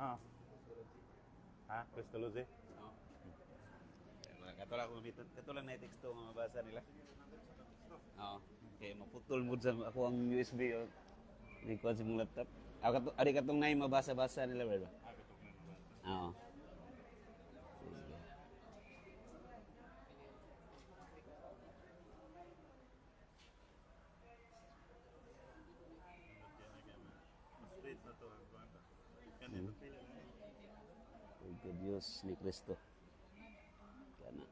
Ah. Ha? Cristology? Oo. Katulad ko dito, katulad na i-texto nga mabasa nila. Oo. Okay, maputol mo sa ako ang USB o di ko sa mong laptop. Ari katong na mabasa-basa nila ba? Oo. Sige. Straight na to. Ito Diyos ni Kristo. Kana.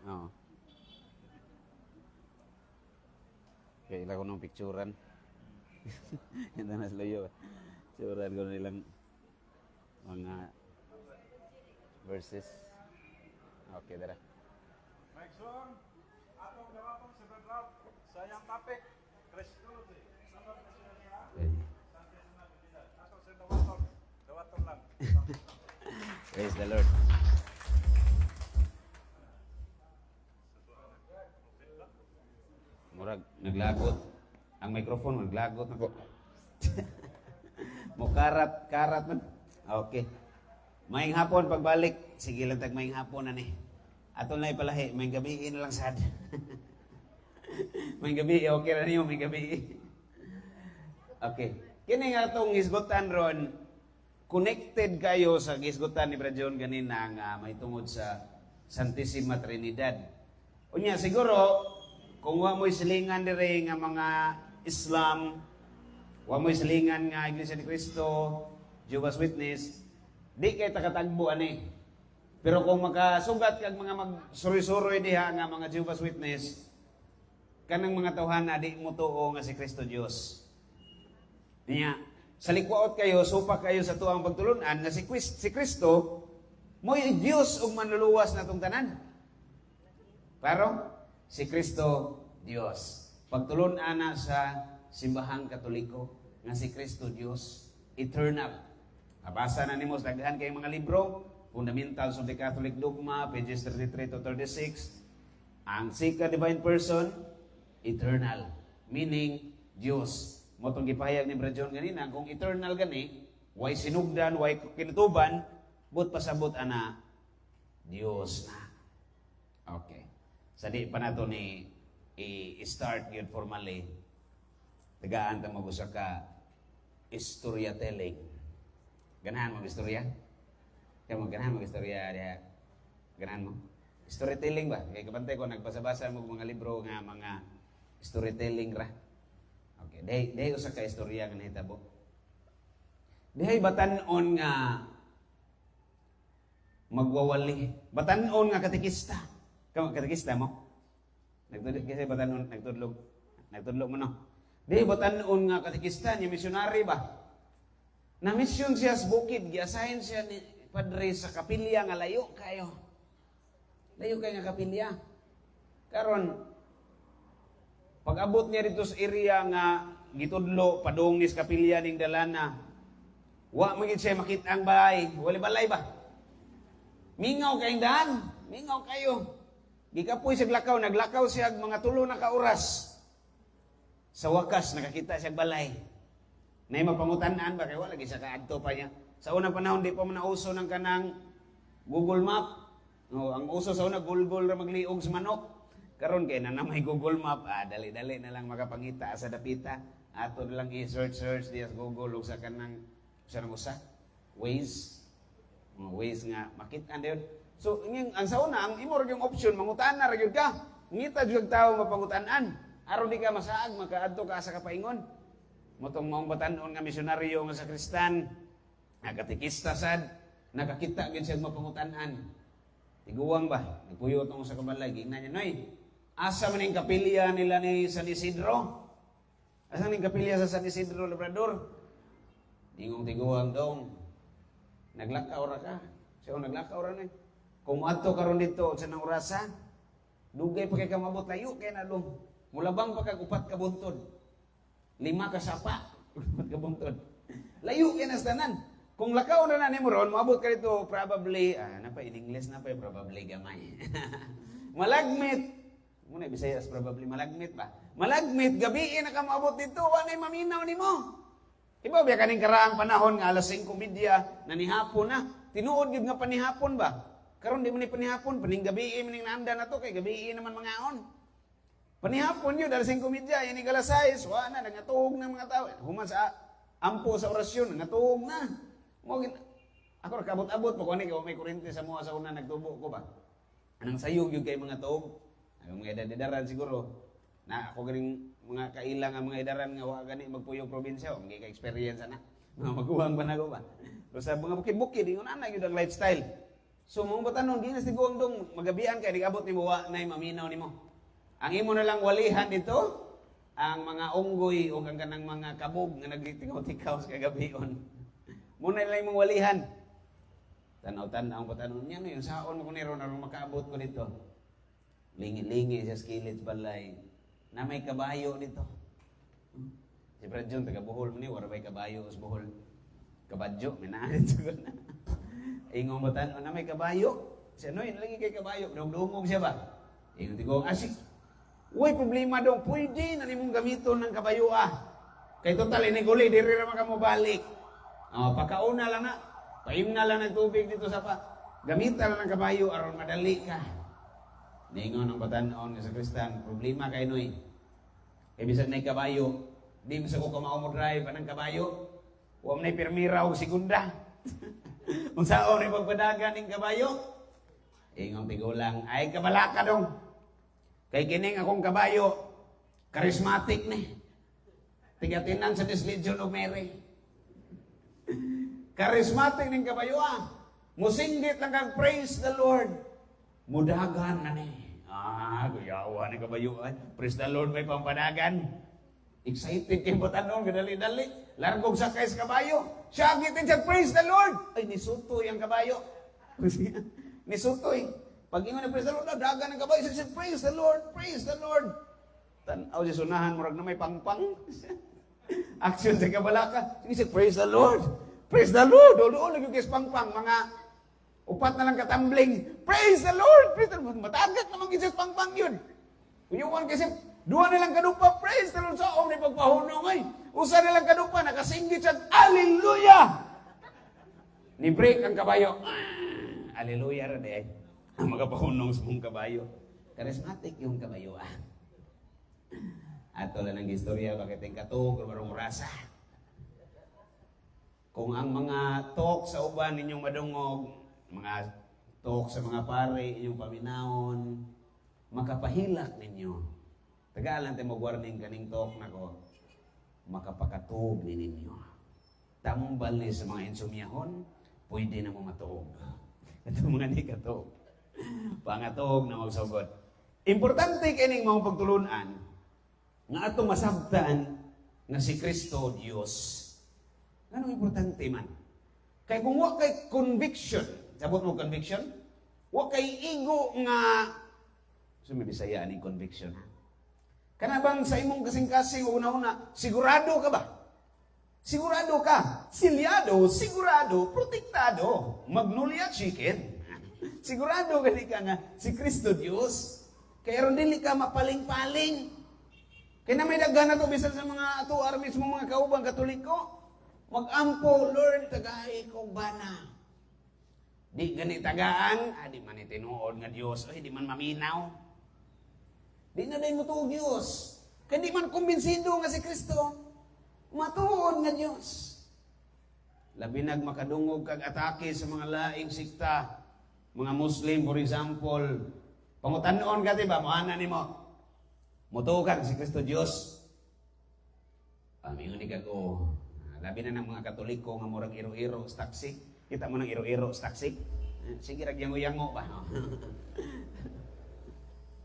Oo. Kailan ko ng picturean. Ito na sa layo. Picturean ko nilang mga verses. Okay, dara. Mike Song, atong gawapong sa background sa iyang topic, Cristology. Samad na siya niya. Okay. Ato sa dawaton lang. Praise the Lord. Murag, naglagot. Ang microphone, naglagot na ko. Karat man. Okay. Maing hapon, pagbalik. Sige lang tag maing hapon na ni. Ato na ipalahi, maing gabi na lang sad. Maing gabi, okay na niyo, maing gabi. Okay. Kini nga itong isgutan ron, connected kayo sa isgutan ni Brad John ganina nga may tungod sa Santissima Trinidad. Unya, siguro, kung wa mo'y silingan dire nga mga Islam, wa mo'y silingan nga Iglesia ni Cristo, Jehovah's Witness, di kay takatagbo ani. Pero kung makasugat kag mga magsuri-suroy diha nga mga Jehovah's Witness, kanang mga tawhana di mo tuo nga si Kristo Dios. Niya, sa likwaot kayo, supak kayo sa tuang pagtulunan na si Kristo mo'y Dios ug manluluwas natong tanan. Klaro? Si Kristo Dios. Pagtulunan na sa simbahang Katoliko nga si Kristo Dios eternal. Nabasa na nimo sa daghan kay mga libro, Fundamentals of the Catholic Dogma, pages 33 to 36. Ang second divine person, eternal. Meaning, Diyos. Motong gipahayag ni Brad John ganina, kung eternal gani, way sinugdan, way kinutuban, but pasabot ana, Diyos na. Okay. Sa di pa nato ni i-start yun formally, tagaan ta mag-usa ka storytelling. Ganahan mo istorya? Kamu ganahan mo istorya diha? Ganahan mo? Storytelling ba? Kaya kapantay ko, nagbasa-basa mo mga libro nga mga storytelling ra. Okay, dahi usa ka istorya nga nahitabo. Dihay batan-on nga magwawali. Batan-on nga katekista. Kamu katekista mo? Nagtudlog kasi batan-on, nagtudlog mo no. Dihay batan-on nga katekista, ni misyonary ba? Na misyon siya sa bukid, gi-assign siya ni padre sa kapilya nga layo kayo. Layo kayo nga kapilya. Karon, pag-abot niya dito sa area nga gitudlo, padung ni sa kapilya ning dalana, wa mo gid siya makita ang balay. Wala balay ba? Mingaw kayong daan. Mingaw kayo. Gikapoy siya lakaw. Naglakaw siya mga 3 na kauras. Sa wakas, nakakita siya balay. Na mapangutanaan ba? Kaya wala lagi siya kaadto pa niya. Sa unang panahon, di pa man nauso ng kanang Google Map. No, ang uso sa una, Google na magliog sa manok. Karon kay na may Google Map, dali-dali na lang makapangita sa dapita. Ato na lang i-search diya sa Google ug sa kanang usa Waze. Waze nga makita na yun. So, ang sa una, ang imo yung option, mangutaan na rin ka. Ngita yung tao mapangutaan. Aron di ka masaag, makaadto ka sa kapaingon. Motong maong batanon nga misyonaryo nga sa Kristan, nakatikista sad, nakakita gid siya mapangutaan. Tiguwang ba? Nagpuyo tong sa kabalay, gingnan niya, Noy, asa man yung kapilya nila ni San Isidro? Asa man yung kapilya sa San Isidro, Labrador? Dingong tiguwang dong. Naglakaw ra ka. Siya naglakaw ra na. Kung adto karon dito sa nang orasa, dugay pa kay ka mabot layo kay na dong. Mulabang pa kag 4 ka buntod. 5 ka sapa. 4 ka buntod. Layo kay na tanan. Kung lakaw na nimo ron, maabot ka dito probably, in English na pa probably gamay. Malagmit. Muna Bisayas probably malagmit ba? Malagmit gabi na ka maabot dito, wa nay maminaw nimo. Iba ba kaning karaang panahon nga alas 5:30 na nihapon na. Tinuod gyud nga panihapon ba? Karon di man ni panihapon, paning gabi maning naanda na to kay gabi naman mangaon. Panihapon yun, dahil 5:30, yan alas 6, wala na, nagatuog ng mga tao. Human sa ampo sa orasyon, nagatuog na. Ako nakabot-abot, pa kung may kurente sa mga sa una, nagtubo ko ba? Anong sayog yung kay mga tuog? Ang mga edad-edaran siguro, na ako ganing mga kailang ang mga edaran nga wala gani magpuyong probinsya, o mga ka-experience na. Mga maguwang ba na ko ba? Pero sa mga bukid-bukid, yung na yun ang lifestyle. So mga batanon, di na siguro dong magabian kaya di abot ni mo, na maminaw ni mo. Ang imo na lang walihan dito, ang mga unggoy o ang kanang mga kabog nga nagtikaw-tikaw sa kagabion. Muna lang imong walihan. Tanaw-tanaw ko tanong niya, yung saon mo ko nero na makaabot ko dito. Lingi-lingi sa skillet balay. Na may kabayo dito. Si Brad John, taga Bohol mo ni, wala may kabayo sa Bohol. Kabadyo, may naalit sa na. Ingong mo tanong, na may kabayo. Siya, no, yun lagi kay kabayo. Dungdungog siya ba? Ingong tigong, asik. Uy, problema daw, pwede na nimong gamiton ng kabayo Kay total, iniguli, diri naman ka mo balik. Pagkauna lang na, paimna lang ng tubig dito sa pa. Gamitan lang ng kabayo, aron madali ka. Ningon ang batanon sa Kristan, problema kay Noy. Kaya bisan na kabayo, di mo sa ko kamao drive anang kabayo. Huwag na pirmira o segunda. Kung saan na pagpadagan ng kabayo, ingong tigulang, ay kabalaka dong. Kay kining akong kabayo, charismatic ni. Tigatinan sa Dislegion of Mary. Charismatic ng kabayo Musinggit lang kang praise the Lord. Mudagan na ni. Kuyawa ni kabayuan. Praise the Lord, may pampadagan. Excited kayo batanon, gadali-dali. Largog sakay sa kabayo. Siya agitin siya, praise the Lord. Ay, nisutoy ang kabayo. Nisutoy. Pag ingon na praise the Lord, dagan ang kabayo. Siya, praise the Lord, praise the Lord. Tanaw siya sunahan, murag na may pangpang. Action sa kabalaka. Sige siya, praise the Lord. Praise the Lord. Doon lagi kis pangpang. Mga upat na lang katambling. Praise the Lord. Praise the Lord. Matagak naman kisip pangpang yun. Uyuan kisip. Dua na lang kadupa. Praise the Lord. Sa ni pagpahunong ay. Usa na lang kadupa. Nakasinggit siya. Hallelujah. Ni break ang kabayo. Hallelujah rin eh. Ang magpahunong sa mong kabayo. Charismatic yung kabayo Ato lang ang istorya. Bakit yung katog o marong rasa. Kung ang mga talk sa uban ninyong madungog, mga talk sa mga pare, inyong paminahon, makapahilak ninyo. Tagalan tayo mag-warning kaning talk na ko, makapakatog ni ninyo. Tambal ni sa mga insumyahon, pwede na mo matuog. Ito mga di katog. Pangatog na magsugod. Importante kining mga pagtulunan nga ato masabtan nga si Kristo Dios. Anong importante man? Kaya kung wa kay conviction, sabot mo conviction, wa kay igo nga, Bisaya aning conviction. Kana bang sa imong kasing-kasing una-una, sigurado ka ba? Sigurado ka. Silyado, sigurado, protektado. Magnolia chicken. Sigurado gani ka nga si Kristo Dios. Kaya ron dili ka mapaling-paling. Kaya na may daghan na to bisan sa mga ato armis mo mga kaubang Katoliko. Mag-ampo, Lord, tagay ko bana. Di gani tagaan, di man itinuod nga Diyos, di man maminaw. Di na din mo tuog Diyos. Kaya di man kumbinsido nga si Kristo, matuod nga Diyos. Labi makadungog kag atake sa mga laing sikta, mga Muslim, for example. Pangutanon ka, diba? Mohana ni mo. Mutuog kag si Kristo Diyos. Mingon kag labi na ng mga Katoliko nga murag iro-iro sa taxi. Kita mo ng iro-iro sa taxi? Sige, ragyango-yango ba?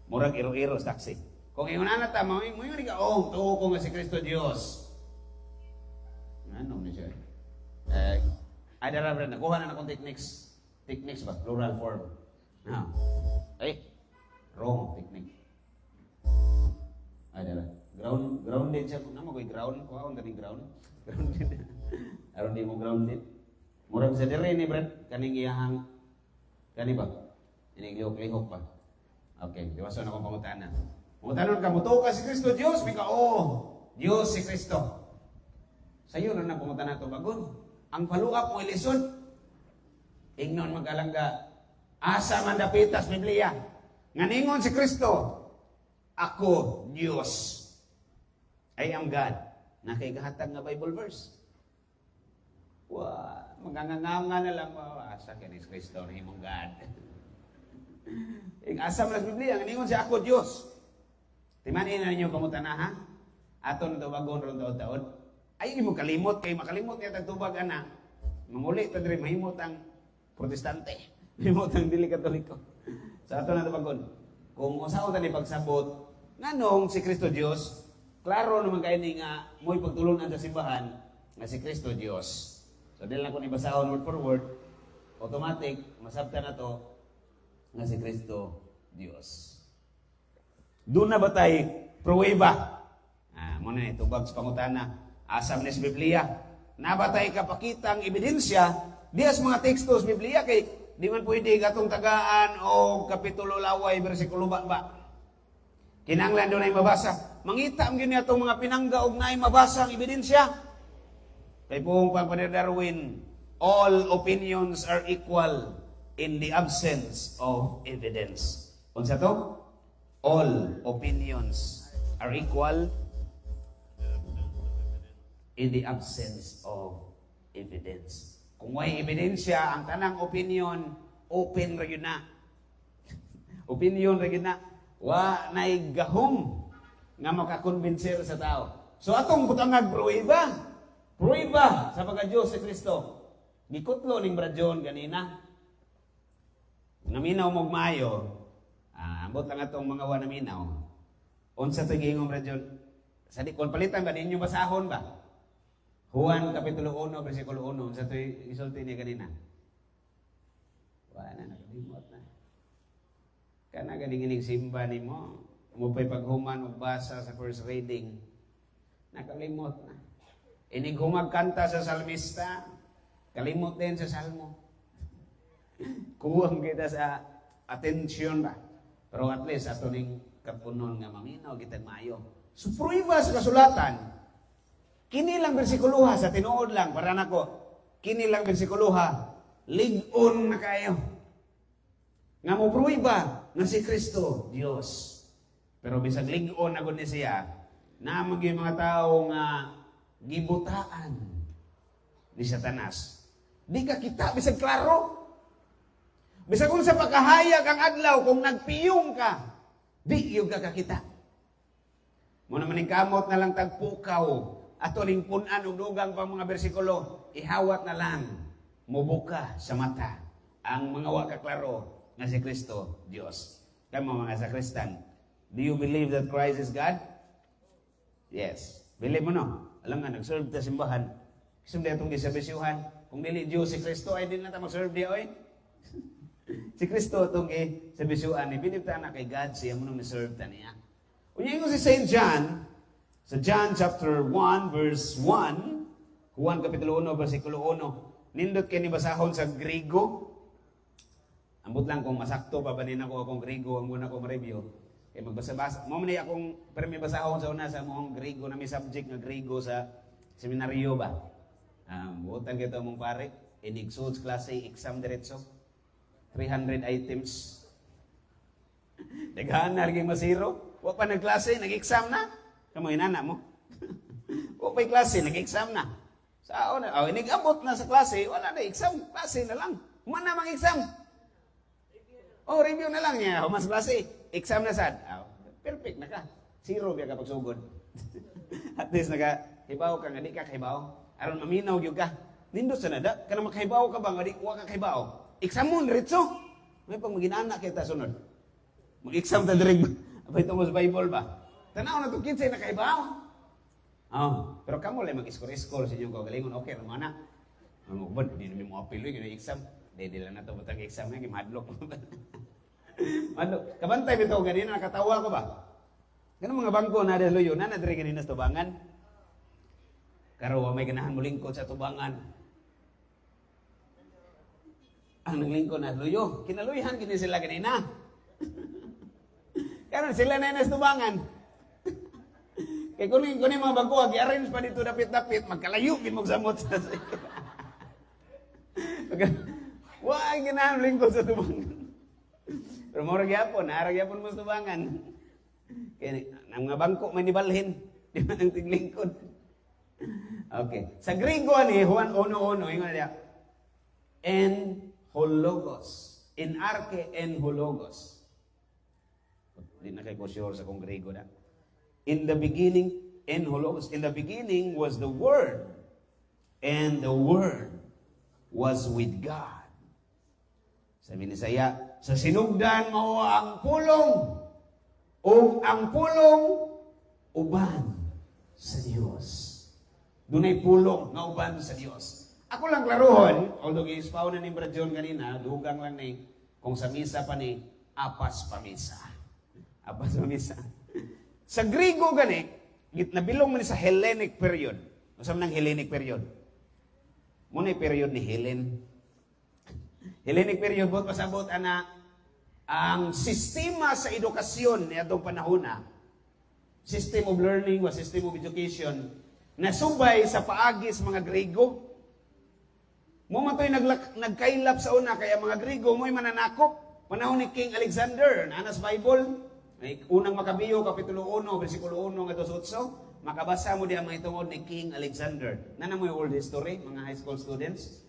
Murag iro-iro sa taxi. Kung ingon na ta, mo yun ka, tuo ko nga si Kristo Diyos. Ano na siya? Ay, dara, nakuha na akong techniques. Techniques ba? Plural form. Wrong technique. Ay, dara. Grounded siya. Kung naman ko'y ground, kuha akong ganing ground. Grounded. Aron di mo grounded. Murag sa dere ni Brad, kaning iyahang, kani ba? Ining lihok-lihok pa. Okay, diwaso na akong pangutanan. Mutanon ka, muto ka si Kristo Diyos, may ka, Diyos si Kristo. Sa'yo na pumunta na ito bagon. Ang paluap mo ilisod, ingnon magkalangga, asa man dapitas Biblia, nganingon si Kristo, ako Diyos. I am God. Nakikahatag nga Bible verse. Maganganganga na lang, asa kinis Kristo na himong God. Asa man sa Biblia, nganingon siya, ako Diyos. Timanin na ninyo kamuta na, ha? Ato na tawagon ron taon-taon. Ay, hindi mo kalimot. Kaya makalimot niya tagtubag, ana. Mamuli, tadri, mahimot ang protestante. Mahimot ang dili katoliko. Sa ato na tawagon. Kung usaw ta ni pagsabot, nanong si Kristo Diyos, klaro naman kayo ni nga, mo'y pagtulunan sa simbahan, nga si Kristo Diyos. So, dahil na kung ibasahon word for word, automatic, masabta na to, nga si Kristo Diyos. Doon na ba tayo pruweba? Muna na itubag sa pangutana. Asam ni sa Biblia. Nabatay kapakitang ebidensya, dias mga tekstos Biblia, kay di man pwede katong tagaan o kapitulo laway, versikulo ba? Kinanglan doon ay mabasa. Mangita ang ganyan itong mga pinangga og na ay mabasa ang ebidensya. Kay pong Pagpader Darwin, all opinions are equal in the absence of evidence. Unsa to? All opinions are equal in the absence of evidence. Kung may ebidensya, ang tanang opinion, open ra yun na. Opinion ra yun na. Wa na'y gahom nga makakonbinser sa tao. So atong butangag pruweba. Pruweba sa pagka-Diyos si Kristo. Gikutlo ning Bradyon ganina. Naminaw mong Mayo, ambot lang atong mga wanaminaw. Unsa to gingong Bradyon? Sa di kon palitan ba ninyo basahon ba? Juan kapitulo 1 bersikulo 1, unsa to isulti niya kanina? Wala na nakalimot na. Kana ganing simba nimo, mo pay paghuman og basa sa first reading. Nakalimot na. Inig humag kanta sa salmista, kalimot din sa salmo. Kuwang kita sa atensyon ba. Pero at least ato ning kapunon nga maminaw kita maayo. So pruiba sa kasulatan. Kini lang bersikuluha sa tinuod lang para nako. Kini lang bersikuluha. Lig-on na kayo. Nga mo pruiba na si Kristo Dios. Pero bisag lig-on na gud ni siya, na yung mga tao nga gibutaan ni Satanas. Di ka kita bisag klaro. Bisag kung sa pagkahayag ang adlaw, kung nagpiyong ka, di yung kakakita. Muna maning kamot na lang tagpukaw, ato ring punan og dugang pa mga bersikulo, ihawat na lang, mubuka sa mata, ang mga wakaklaro nga si Kristo Dios. Kamo mga sakristan, do you believe that Christ is God? Yes. Believe mo no? Alam nga, nag-serve ta simbahan. Gusto na itong gisabisyuhan. Kung dili Diyos si Kristo, ay din na ta mag-serve di oy. Si Kristo itong gisabisyuhan. Believe ta na kay God, siya mo nung serve ta niya. Unya yung si St. John, sa John chapter 1, verse 1, Juan kapitulo 1, versikulo 1, nindot kayo ni basahon sa Griego. Ambot lang kung masakto pa ba din ako akong Griego, ang muna akong review. Kaya magbasa-basa. Mo man akong pero may basahon sa una sa mong Griego na may subject nga Griego sa seminaryo ba. Buotan kita mong pare, inigsuot klase exam diretso. 300 items. Daghan na lagi masiro. Wa pa nagklase, nag-exam na. Kamo inana mo. Wa pa klase, nag-exam na. Sao na? Inigabot na sa klase, wala na exam, klase na lang. Humana mang exam. Review na lang niya. Mas klase. Exam na sad. Perfect na ka. Zero biya kapag sugod. At least naka-hibaw ka nga di ka kahibaw. Aron maminaw gyud ka. Nindot sa nada, kana makahibaw ka ba nga di wa ka kahibaw. Exam mo diretso. May pag maginana kita sunod. Mag-exam ta direk. Abay tungod sa Bible ba? Tanaw na to kinsay nakahibaw. Pero kamo lang mag-score-score sa inyong kagalingon. Okay, naman na. Mamubad, hindi namin mo apilo yung exam. Dede lang na ito batang exam nga, madlock. Madlock. Kabantay bitaw ganina, nakatawa ko ba? Ganun mga bangko na luyo, na nadiri ganina sa tubangan. Karo, may ganahan mo lingkod sa tubangan. Ang naglingkod na luyo, kinaluyan kini sila ganina. Karon sila na nastubangan. Kay kuning mga bago, i-arrange pa dito dapit-dapit, magkalayo gid mo samot sa Wa ginahan lingkod sa tubangan. Pero mo ra gyapon, mo sa tubangan. Kaya ang mga bangko may nibalhin, di man ang tiglingkod. Okay. Sa Griego ni Juan 1:1 ingon niya, en hologos. In arche en hologos. Di na kay ko sure sa kung Griego na. In the beginning, en hologos. In the beginning was the Word, and the Word was with God. Sabi ni Isaiah, sa sinugdan mao ang pulong, o ang pulong uban sa Dios. Dunay pulong nga uban sa Dios. Ako lang klaruhon, although gi-expound na ni Brad John kanina, dugang lang ni kung sa misa pa ni apas pa misa. Apas pa misa. Sa Griego gani, nabilong man sa Hellenic period. Usam nang Hellenic period. Muna period ni Helen. Hellenic period bot pasabot ana ang sistema sa edukasyon ni adtong panahona. System of learning o system of education nasubay sa paagi sa mga Griego. Mo man to'y nagkailap sa una kaya mga Griego mo'y mananakop. Panahon ni King Alexander, nanas Bible, may unang Makabiyo, kapitulo 1, versikulo 1 nga 2:8, makabasa mo diya mga itungod ni King Alexander. Nana mo yung old history, mga high school students?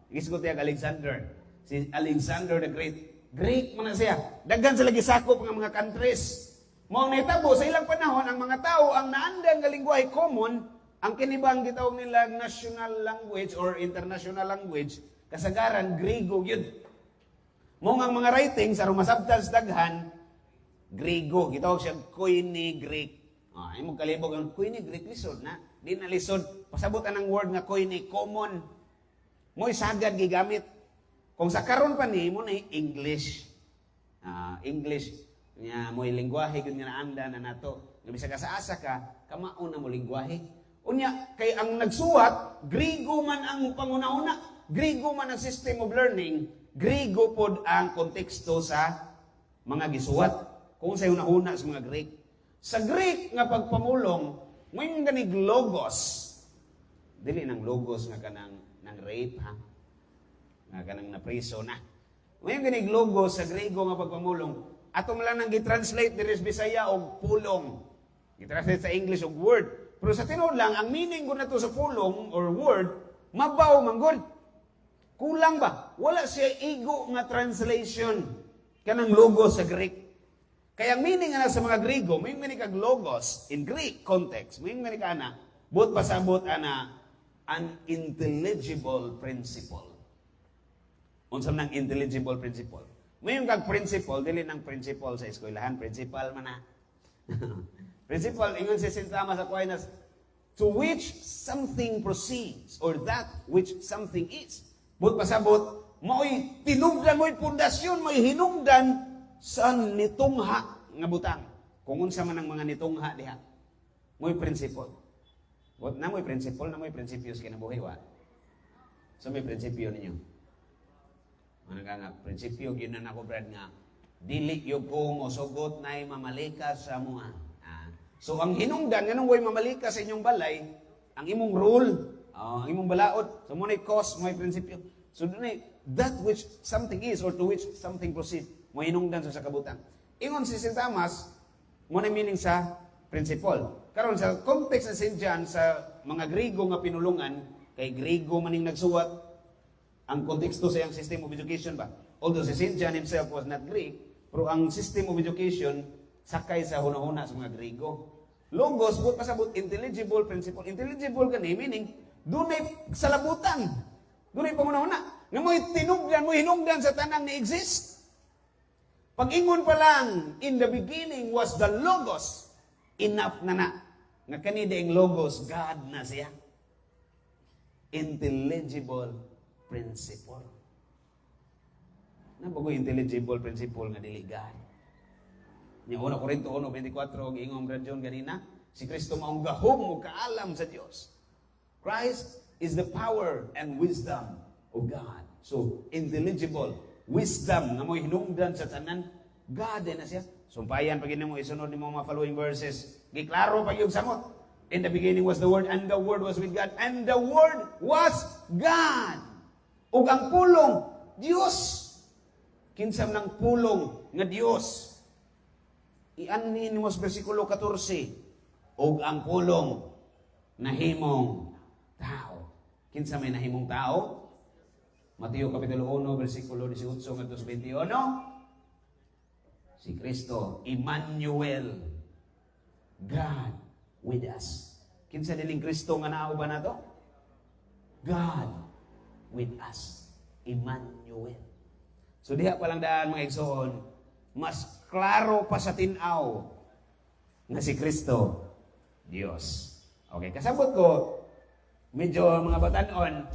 Igisgot niya Alexander. Si Alexander the Great. Greek man na siya. Daghan sila gisakop ng mga countries. Mao nahitabo sa ilang panahon ang mga tao ang naandang nga lingwahe common ang kinibang gitawag nila national language or international language kasagaran Griego yun. Mao nga mga writings aron masabtan sa daghan Griego gitawag siya Koine Greek. Imong kalibog ang Koine Greek lisod na. Di na lisod pasabot ang word nga Koine common. Mo'y sagad gigamit. Kung sa karon pa ni mo ni English. English nya mo'y lingwahe gyud nga naanda na nato. Nga bisag sa asa ka, kamao na mo lingwahe. Unya kay ang nagsuwat, Griego man ang pangunahuna, Griego man ang system of learning, Griego pod ang konteksto sa mga gisuwat. Kung sa una-una sa mga Greek. Sa Greek nga pagpamulong, may ganig logos. Dili nang logos nga kanang nang rape ha. Nga kanang napriso na. May ganig logos sa Griego nga pagpamulong. Ato lang nang gi-translate diri sa Bisaya og pulong. Gi-translate sa English og word. Pero sa tinuod lang, ang meaning ko na to sa pulong or word, mabaw manggod. Kulang ba? Wala siya igo nga translation kanang logos sa Greek. Kaya ang meaning na sa mga Griego, may meaning kag logos in Greek context, may meaning ka na, buot pasabot ana an intelligible principle. Unsam nang intelligible principle? May yung kag principle, dili ng principle sa eskwelahan, principal man na. Principle, ingon si St. Thomas Aquinas, to which something proceeds, or that which something is. Buot pasabot, mao'y tinugdan, mo'y pundasyon, mo'y hinungdan sa nitungha nga butang. Kung unsa man ang mga nitungha diha. Mo'y principle. What na mo'y principle, na mo'y prinsipyo sa kinabuhi, wa? So may prinsipyo ninyo. Ano nga, prinsipyo, yun na ako, Brad, nga, dili yung ko mosugot na'y mamalika sa mga. So, ang hinungdan, ganun way mamalika sa inyong balay, ang imong rule, ang imong balaod, so muna'y cause, may prinsipyo. So, dunay, that which something is, or to which something proceeds, mo hinungdan sa kabutan. Ingon si St. Thomas, muna'y meaning sa principle. Karon sa context sa St. John, sa mga Griego nga pinulungan, kay Griego maning nagsuwat, ang konteksto sa iyang system of education ba? Although si St. John himself was not Greek, pero ang system of education sakay sa hunahuna sa mga Griego. Logos, buot pasabot, intelligible principle. Intelligible gani, meaning, dunay salabutan. Dunay pangunahuna. Nga mo'y tinugdan, mo'y hinungdan sa tanang ni-exist. Pag-ingon pa lang, in the beginning was the Logos. Enough na. Nga kanida yung Logos, God na siya. Intelligible principle. Na bago intelligible principle nga dili God. Nya una Korinto 1:24 giingong Brad John ganina, si Kristo maong gahom o kaalam sa Dios. Christ is the power and wisdom of God. So intelligible wisdom nga mo'y hinungdan sa tanan, God na siya. Sumpayan pag mo isunod nimo mga following verses. Giklaro pag yung samot. In the beginning was the Word, and the Word was with God, and the Word was God. Ug ang pulong, Dios. Kinsam ng pulong nga Dios. Ianin mo sa versikulo 14. Ug ang pulong nahimong tao. Kinsa may nahimong tao? Mateo kapitulo 1 versikulo 18 ngadto sa 21. Si Kristo, Emmanuel, God with us. Kinsa diling Kristo nga naa ba nato? God with us. Emmanuel. So diha pa lang daan mga igsoon, mas klaro pa sa tinaw nga si Kristo, Dios. Okay, kasabot ko, medyo mga batanon,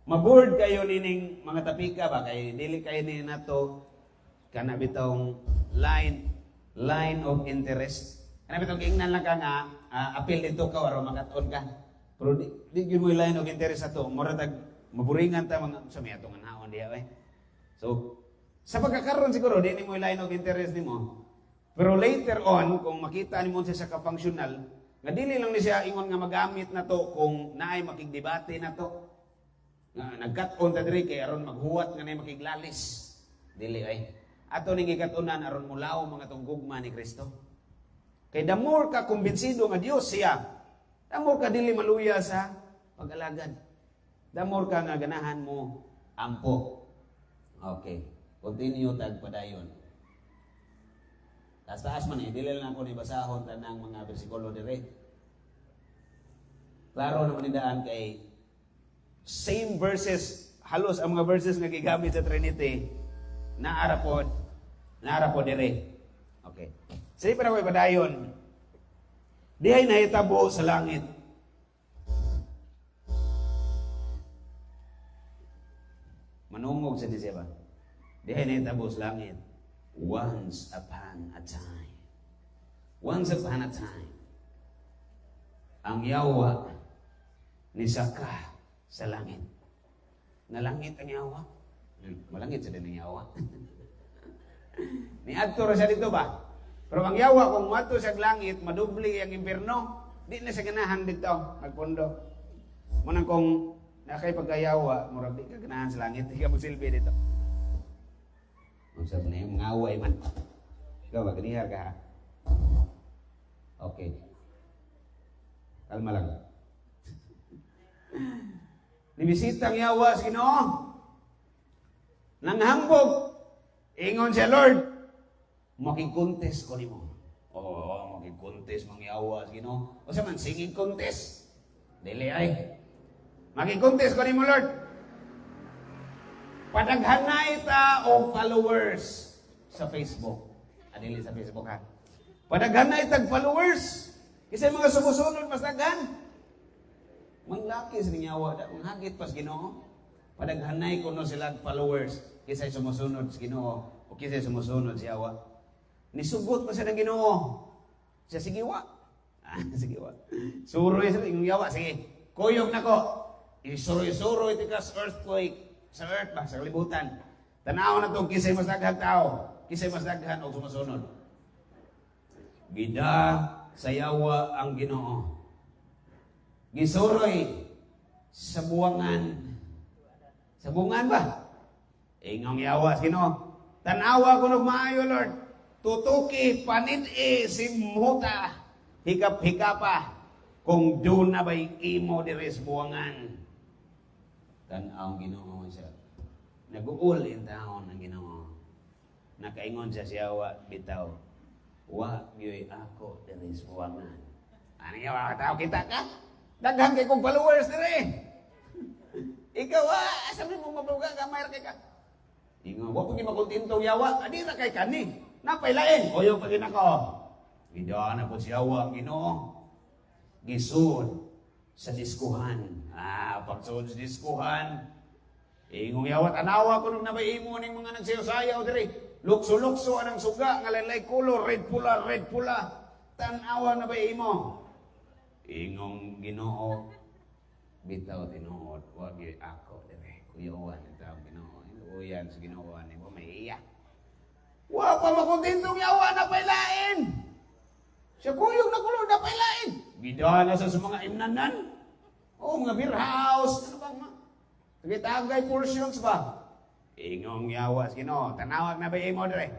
maboard kayo nining mga tapika ba? Kay dili kayo ni nato kana bitong line of interest. Kana bitong ingnan lang ka nga appeal dito ka aron makaton ka. Pero di gyud mo line of interest ato, mura tag maburingan ta mga sa mi atong naon diha eh. So sa pagkakaroon siguro di mo line of interest nimo. Pero later on kung makita nimo siya sa ka-functional, nga dili lang ni siya ingon nga magamit na to kung naay makigdebate na to. Nga nagkat-on ta diri kay aron maghuwat nga nay makiglalis. Dili ay. Ato ning gikatunan aron mulaw mga tunggugma ni Kristo. Kay the more ka kumbinsido nga Dios siya, the more ka dili maluya sa pag-alagad. The more ka nga ganahan mo ampo. Okay. Continue tag padayon. Taas-taas man dili lang ako ni basahon tanang mga bersikulo dire. Klaro naman nidaan kay same verses, halos ang mga verses nga gigamit sa Trinity naara po dire. Okay. Sige pa na ko'y padayon. Dihay nahitabo sa langit. Manungog sa Diseba. Dihay nahitabo sa langit. Once upon a time. Once upon a time. Ang yawa ni Saka sa langit. Nalangit ang yawa. Malangit sa din ang yawa. Ni adto ra siya dito ba? Pero ang yawa kung mato sa langit, madubli ang impierno, di na siya ganahan dito, nagpondo. Munang kung nakay pagkayawa, murag di ka ganahan sa langit, di ka magsilbi dito. Kung sabi na yung mga away man. Ikaw ba, ganihar ka ha? Okay. Kalma lang. Nibisita ang yawa sa Ginoo. Nanghambog. Ingon siya, Lord, makikontest ko ni mo. Oo, makikontest, mangyawa, Ginoo. O sa man, singing contest. Dili ay. Makikontest ko ni mo, Lord. Padaghanay ta o followers sa Facebook. Dili sa Facebook ha. Padaghanay tag followers. Kasi mga sumusunod mas daghan. Manglaki sa nyawa, manghagit pas Ginoo. Padaghanay ko no sila followers kisay sumusunod sa Ginoo o kisay sumusunod sa yawa. Nisugot pa siya ng Ginoo. Siya sigiwa. Sigiwa. Suroy sa yung yawa. Sige, kuyog na ko. Isuroy-suroy tika sa earthquake. Sa earth ba? Sa kalibutan. Tanaw na itong kisay mas daghang tao. Kisay mas daghan o sumusunod. Gida sa yawa ang Ginoo. Gisuroy sa buwangan. Sa bungan ba? Ingong yawa sa Ginoo. Tanawa ko ng maayo, Lord. Tutuki, panid-i, simhuta, hikap-hikapa, kung doon na ba'y imo diris buwangan. Tanaw ang Ginoo siya. Nag-uul in taon ang Ginoo. Nakaingon siya si yawa, bitaw. Wa, yoy ako diris buwangan. Ano yawa ka tao, kita ka? Daghan kay kong followers dire. Ikaw, sabi mo mabuga, gamay kay ka. Ingo, wa pag makontintong yawa, adi ra kay kani. Napailain, koyo pag ako. Ida na po si yawa, Ginoo. Gisud sa diskuhan. Pagsud sa diskuhan. Ingong yawa, tanawa ko nung nabayimo ning mga nagsayaw-sayaw dire. Lukso-lukso anang suga, nga lalay color, red pula. Tanawa na bayimo. Ingong Ginoo. Bitaw tinuod, wag yoy ako dire. Kuyawan ang tao Ginoo. Uyan sa Ginoo ni mo may iya. Wa pa makontentong yawa na pailain. Siya kuyog na kulod na pailain. Bida na sa mga imnanan. O mga beer house. Ano bang tagay portions ba? Ingong yawa sa Ginoo. Tanawag na ba imo dire?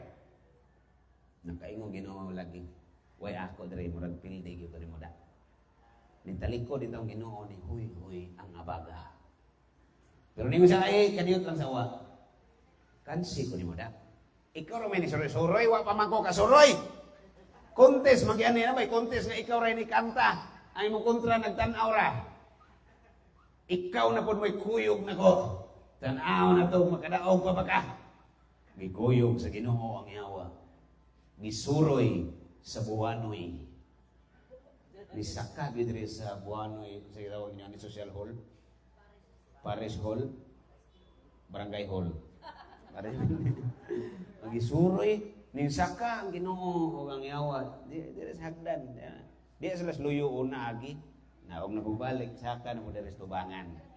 Nakaingong Ginoo lagi. Way ako dire murag pildi gyud ni mo da. Nitaliko din taong Ginoo ni huy ang abaga. Pero ni mo siya ay kaniyot lang sa wa. Kansi ko ni mo da. Ikaw ra may ni suroy, wa pa man ko kasuroy. Contest magyani na may contest nga ikaw ra ni kanta. Ay mo kontra nagtan-aw ra. Ikaw na pud may kuyog nako. Tan-aw na to makadaog pa ba ka. Gikuyog sa Ginoo ang yawa. Gisuroy sa buwanoy. Nisaka gid diri sa buwanoy sa tawag niya ni social hall. Parish hall. Barangay hall. Ang gisuroy nisaka ang Ginoo ug ang yawa. Diri sa hagdan. Di sila luyo una agi. Naog na bubalik saka na mo diri sa tubangan.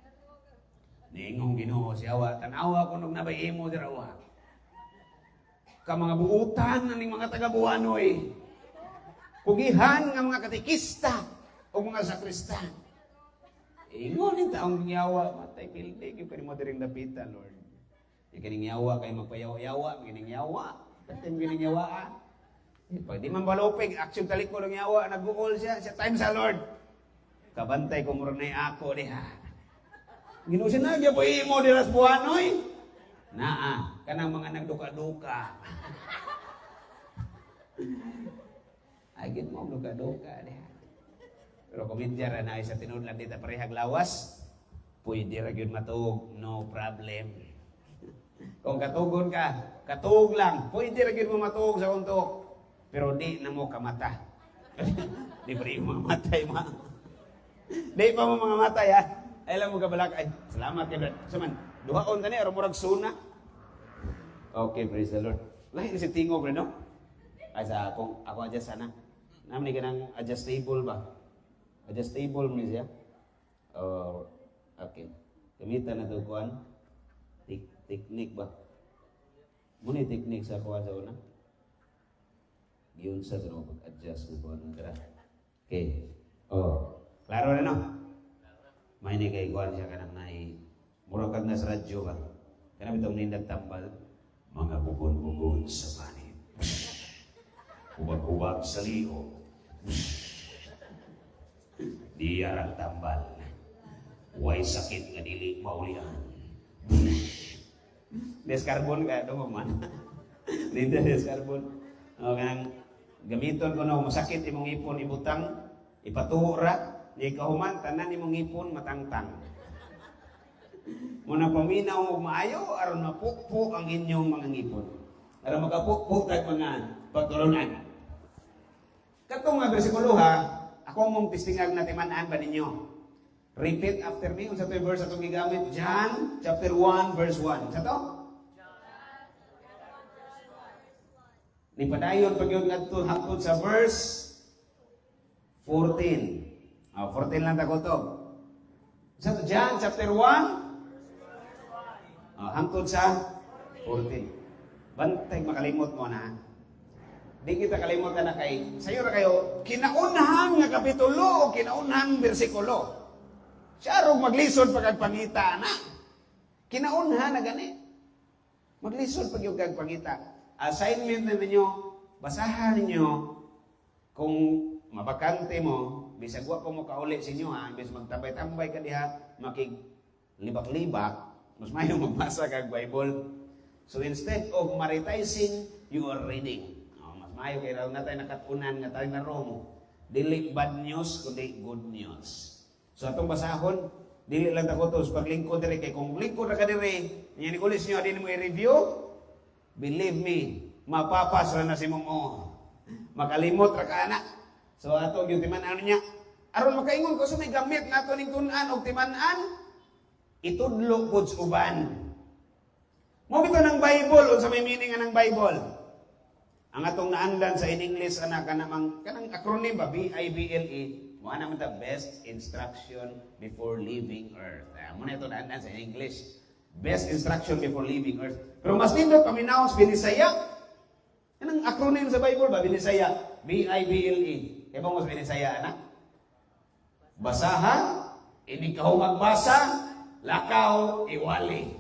Niingong Ginoo siyawa tan-awa kunog nabayimo dira wa. Ka mga buutan ning mga taga-Buwanoy. Pugihan nga mga katikista o mga sakristan. Ingon ni taong yawa matay pildi gyud kani mo diring dapitan Lord. Kining yawa kay magpayawa-yawa, kining yawa. Kating kining yawa. Pag di man balupig, aksyon taliko ng yawa, nag-uol siya time sa Lord. Kabantay ko mura na ako diha. Ginusin na, po imo diras buwanoy. Naa, kanang mga nagduka-duka. Agit mo, duka-duka diha. Pero komedya ra na sa tinudlan dita parehag lawas, pwede ra gyud matuog, no problem. Kung katugon ka, katug lang, pwede ra gyud mo matuog sa untok. Pero di na mo kamata. Di pa rin mo mamatay ma. Di pa mo mga matay ha. Ay lang mo kabalak. Ay, salamat kayo. Saman, duhaon tani, aron murag suna. Okay, praise the Lord. Lahi si tingog rin, no? Ay sa akong, ako adjust sana. Naman ka ng adjustable ba? Adjustable mo siya? Okay. Gamitan na ito kuhan. Technique ba? Muna yung technique sa kuhan sa una. Yun sa ito pag-adjust ng kuhan ng kara. Okay. Klaro na no? May ni kay kuhan siya kanang nai. Murag na sa radyo ba? Kanang itong nindag tambal. Mga bugon-bugon sa panit. Hubag-hubag sa liho. Di arang tambal. Way sakit nga dili maulian. Deskarbon ka, ito man. Linda deskarbon. Kanang gamiton ko na masakit imong ipon ibutang, ipatuho ra, di kahuman, tanan imong ipon matangtang. Muna paminaw mo maayo, aron mapukpo ang inyong mga ngipon. Aron makapukpo tag mga pagtulunan. Katong nga bersikulo ha, ako mong tistingag na timanaan ba ninyo? Repeat after me, unsa to'y verse atong gigamit? John chapter 1 verse 1. Sa to? Ni padayon pagyud ngadto hangtod sa verse 14. 14 lang ta ko to. Sa to John chapter 1 hangtod sa 14. Bantay makalimot mo na. Di kita kalimot na kay sayo ra kayo kinaunhang nga kapitulo o kinaunhang bersikulo. Siya rog maglisod pag pangita na. Kinaunhan na gani. Maglisod pag yung pangita. Assignment na ninyo, basahan ninyo kung mabakante mo, bisag wa pa mo kauli sa inyo ha, bis magtabay-tambay ka diha, makiglibak-libak, mas mayo magbasa kag Bible. So instead of maritizing, you are reading. Mas mayo kay raw natay nakatunan nga tayo na Romo. Dili bad news kundi good news. So atong basahon, dili lang takotos paglingkod diri kay kung lingkod ra ka diri, nya ni kulis niyo din mo i-review. Believe me, mapapas ra na si mo. Makalimot ra ka ana. So ato gyud timan-an niya. Aron makaingon ko sa may gamit nato ning tun-an og timan-an, itudlo pud sa uban. Mo bitaw ng Bible unsa may meaning ng Bible? Ang atong naandan sa in English ana kanang acronym ba BIBLE. Mo ana man ta best instruction before leaving earth. Mo na ito naandan sa English. Best instruction before leaving earth. Pero mas nindot paminaw sa Binisaya, Yan ang acronym sa Bible ba? Binisaya. B-I-B-L-E. Kaya ba mo sa Binisaya, anak? Basahan, ini kaho magbasa, lakaw, iwali.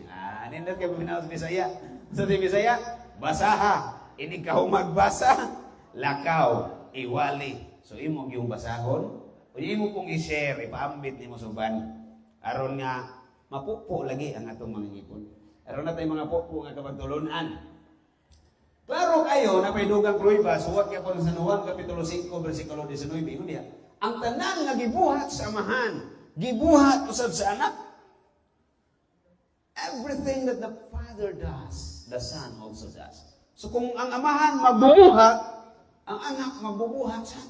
Nindot kayo paminaw sa Bisaya. Sa Bisaya, basaha, ini kaho magbasa, lakaw, iwali. So, imo yung basahon, o imo pong i-share, ipaambit ni mo suban. Aron nga, mapupo lagi ang atong mga ngipon. Aron na tayo mga pupo nga kapagtulunan. Klaro kayo na paidugang pruiba, suwag ka po sa Juan Kapitulo 5, versikulo 19, yun niya. Ang tanan nga gibuhat sa amahan, gibuhat usab sa anak. Everything that the Father does, the Son also does. So kung ang amahan magbubuhat, ang anak magbubuhat sa.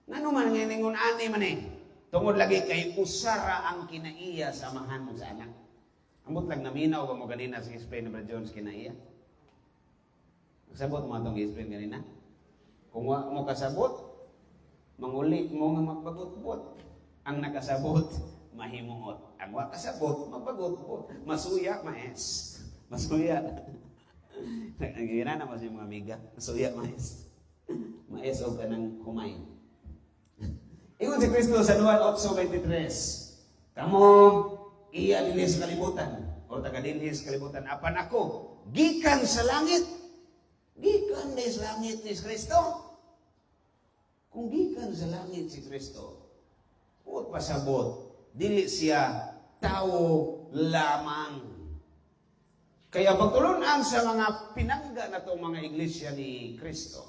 Ngano man nga ningon ani man eh. Tungod lagi kay usara ang kinaiya sa amahan mo sa anak. Ambot lang naminaw ba mo ganina sa explain ni Brother Jones kinaiya? Sabot mo atong explain ganina. Kung wa mo kasabot, manguli mo nga magbagot-bot. Ang nakasabot, mahimuot. Ang wa kasabot, magbagot-bot. Masuya, maes. Masuya. Nagigina na mas yung mga amiga. Masuya, maes. Maes o ka ng kumain. Ingon si Kristo sa Juan 8:23. Kamo, iya dinhi sa kalibutan. O taga dinhi sa kalibutan. Apan ako, gikan sa langit. Gikan din sa langit ni Kristo. Kung gikan sa langit si Kristo, huwag pasabot, dili siya tao lamang. Kaya pagtulunan sa mga pinangga na itong mga iglesia ni Kristo,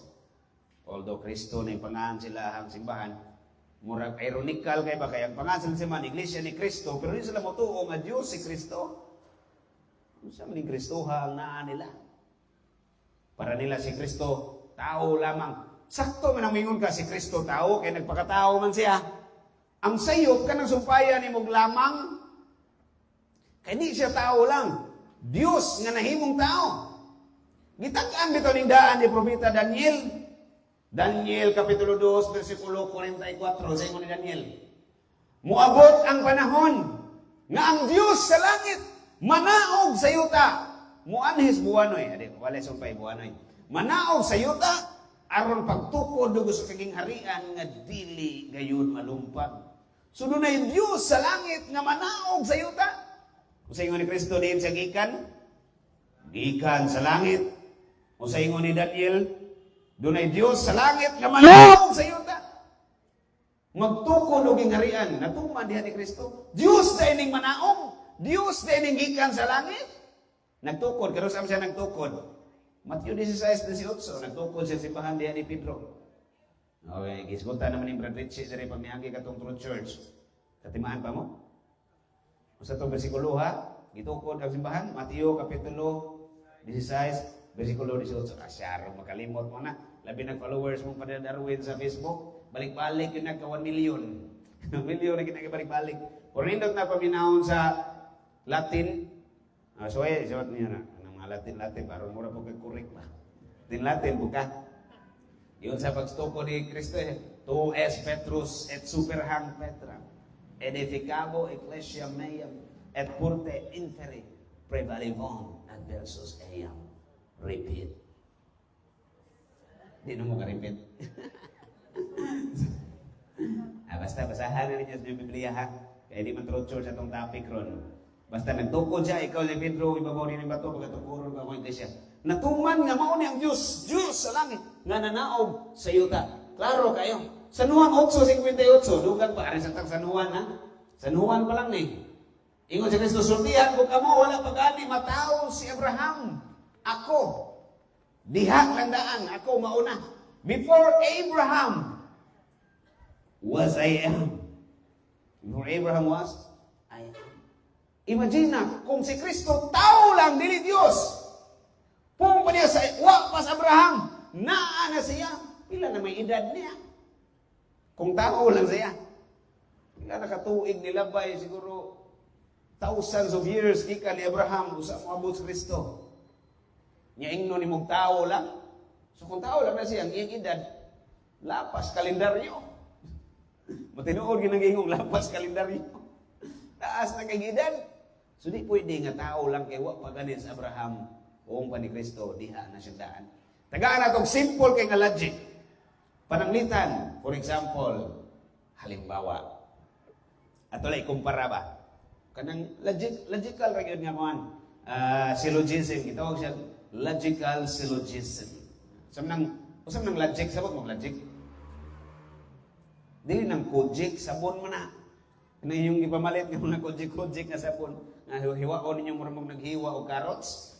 although Kristo na yung pangalan sila ang simbahan, murag ironical kaya ba kaya ang pangalan sila simbahan, iglesia ni Kristo, pero hindi sila motuo nga Diyos si Kristo. Ano sa maning Kristoha ang naa nila? Para nila si Kristo, tao lamang. Sakto man ang mingon ka si Kristo tao, kaya nagpakatao man siya. Ang sayop ka ng sumpaya ni mong lamang, kaya di siya tao lang. Diyos nga nahimong tao. Gitag-an bitaw ning daan ni Propeta Daniel. Daniel Kapitulo 2, versikulo 44, sa ingon ni Daniel. Muabot ang panahon nga ang Diyos sa langit manaog sa yuta. Muanhis buwanoy, adi wala sumpay buwanoy. Manaog sa yuta aron pagtukod dugo sa kaging harian nga dili gayon malumpag. So dunay Dios sa langit nga manaog sa yuta. Usa ingon ni Kristo diin sa gikan sa langit. Usa ingon ni Daniel, dunay Dios sa langit nga manaog sa yuta. Magtukod og harian natuman diha ni Kristo. Dios sa ining manaog, Dios sa ining gikan sa langit. Nagtukod, karon sa siya nagtukod. Matthew 16:18, nagtukod siya simbahan diha ni Pedro. Okay, gisgutan naman ni Brad Richie sa pamiagi katong Truth Church. Katimaan pa mo? Sa itong versikulo ha, gitukod ang simbahan, Matthew Kapitulo 16, versikulo 18. Asyaro, makalimot mo na. Labi ng followers mong Padre Darwin sa Facebook, balik-balik yun nagka 1 million. 1 million na kinagabalik-balik. Kung nindot na paminahon sa Latin, so suwat niya na. Ang mga Latin, parang mura po kag-correct pa. Latin, buka. Yun sa pagstuko ni Cristo, tu es Petrus et superhang Petra, edificabo ecclesia meam, et purte inferi, prevalivon adversus eam. Repeat. Di na mo ka-repeat. Basta basahan na ninyo sa Biblia ha. Kaya di man Truth Church atong topic ron. Basta nagtukod siya, ikaw si Pedro, ibabaw ni bato, pagkatukuron ka ko iglesia. Natuman nga mao ni ang Diyos, Diyos sa langit, nga nanaog sa yuta. Klaro kayo. San Juan 8:58, dugan pa, sa San Juan ha? San Juan pa lang ni. Ingon si Kristo, sultihan ko kamo, wala pag-ani, matao si Abraham. Ako, diha lang daan, ako mauna. Before Abraham was I am. Before Abraham was I am. Imagine na, kung si Kristo, tao lang, dili Diyos. Kung pa niya sa pas Abraham, naa na siya. Pila na may edad niya. Kung tao lang siya. Pila nakatuig nilabay, siguro thousands of years, kika ni Abraham, usa mo abot si Kristo. Niya ingno ni mong tao lang. So kung tao lang na siya, ang iyang edad, lapas kalendaryo. Matinuod ginagingong lapas kalendaryo. Taas na kay edad. So di pwede nga tao lang kay wa paganin sa Abraham, uong pa ni Kristo, diha na siya daan. Tagaan na itong simple kay nga logic. Pananglitan, for example, halimbawa, ato lang ikumpara ba? Kanang logical ra gyud nga kuan. Syllogism, gitawag siya logical syllogism. Usam nang logic, sabot mo logic. Dili nang kojik, sabon mo na. Ano yung ipamalit ng mga kojik na sabon? Hiwa ko ninyo murmong naghiwa o carrots.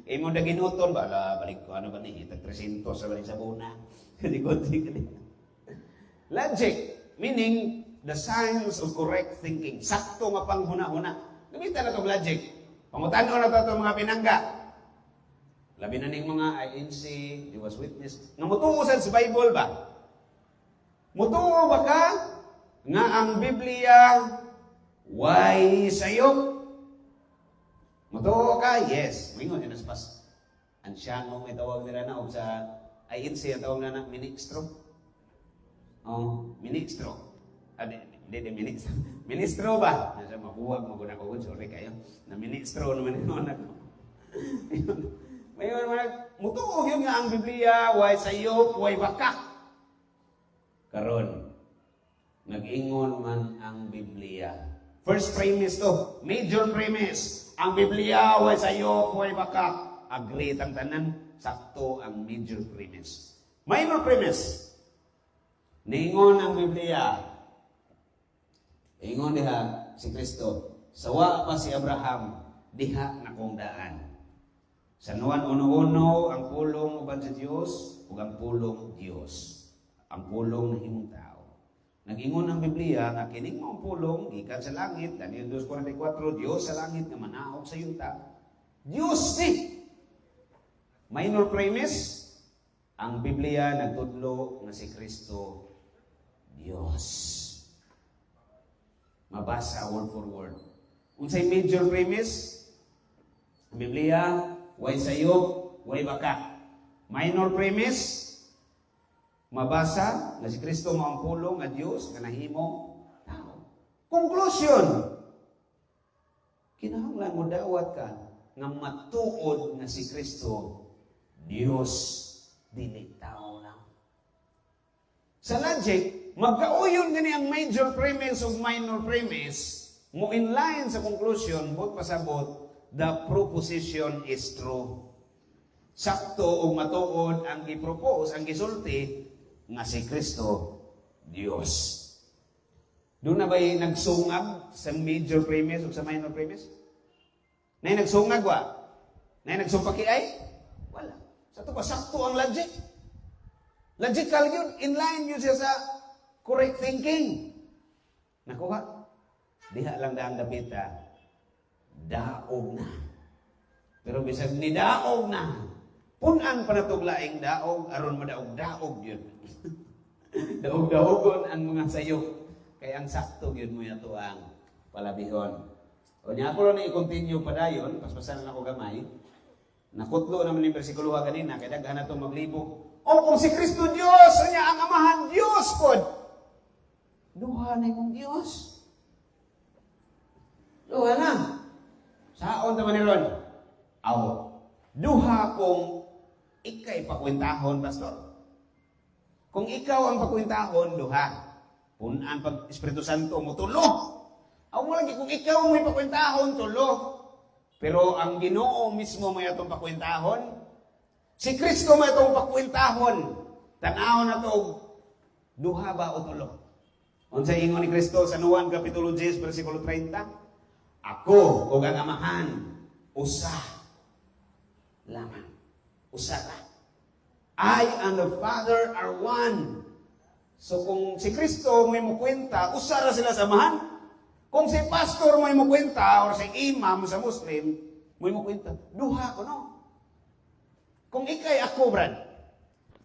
Imo na ginuton ba? Balik ko, ano ba ni? Itag 300 sa balik sabon na. Hindi kojik. Logic, meaning the science of correct thinking. Sakto nga panghuna-huna. Gamitan na itong logic. Pangutanon na ito mga pinangga. Labi na ning mga INC, Jehovah's Witness. Nga mutuusan sa Bible ba? Mutuo ba ka nga ang Biblia way sayop? Mutuo ka? Yes. Mingon yun aspas. Ang siyangong itawag nila na o sa INC ang tawag na ministro. Oh, ministro. Hindi, ministro. Ministro ba? Nasa mabuwag, maguna-kuhod. Sorry kayo. Na ministro naman yun ako. Mayon, mutuo yun nga ang Biblia way sayop, way bakak. Karon, nag-ingon man ang Biblia. First premise to, major premise. Ang Biblia, way sayo, way baka. Agree tang tanan, sakto ang major premise. Minor premise. Ningon ang Biblia. Ingon diha si Kristo. Sawa pa si Abraham, diha na kong daan. Sa nuwan uno-uno, ang pulong uban sa Diyos, ug ang pulong Diyos. Ang pulong na himong tao. Nag-ingon ang Biblia nga kining mong pulong gikan sa langit, Daniel 2:44, Dios sa langit nga manaog sa yuta. Dios ni. Minor premise, ang Biblia nagtudlo nga si Kristo Dios. Mabasa word for word. Unsay major premise? Ang Biblia way sayop, way baka. Minor premise, mabasa na si Kristo mo ang pulong at Diyos nga nahimo tao. Conclusion, kinahanglan mo dawat ka nga matuod nga si Kristo Diyos, dili tao lang. Sa logic, magkauyon gani ang major premise o minor premise, mo in line sa conclusion, but pasabot, the proposition is true. Sakto o matuod ang i-propose, ang gisulti, nga si Kristo Dios. Doon na ba'y nagsungag sa major premise o sa minor premise? Nay nagsungag wa? Nay nagsumpaki ay? Wala. Sa ito pa, sakto ang logic. Logical yun. In line yun siya sa correct thinking. Nakuha? Diha lang daang dapita. Daog na. Pero bisag ni daog na. Punan pa natuglaing daog, aron madaog-daog yun. Daog-daogon ang mga sayo. Kaya ang sakto yun mo yato ang palabihon. O niya ako lang na i-continue pa dayon, paspasan na ako gamay. Nakutlo naman yung versikulo kanina, kaya daghan na itong maglibo. O kung si Kristo Diyos, niya ang amahan Diyos po. Duha na yung Diyos. Duha na. Saon naman ni Ron? Aw. Duha kong ikay pakwentahon, Pastor. Kung ikaw ang pakwentahon, duha. Punan pag Espiritu Santo mo, tulo. Aw mo lagi, kung ikaw may pakwentahon, tulo. Pero ang Ginoo mismo may atong pakwentahon, si Kristo may atong pakwentahon. Tanaw na to, duha ba o tulo? Unsa ingon ni Kristo sa Juan Kapitulo 10, versikulo 30? Ako o ang amahan, usa lamang. Usa ka. I and the Father are one. So kung si Kristo may mukwenta, usa ra sila sa amahan. Kung si pastor may mukwenta or si imam sa Muslim, may mukwenta, duha ko no. Kung ikay ako, Brad,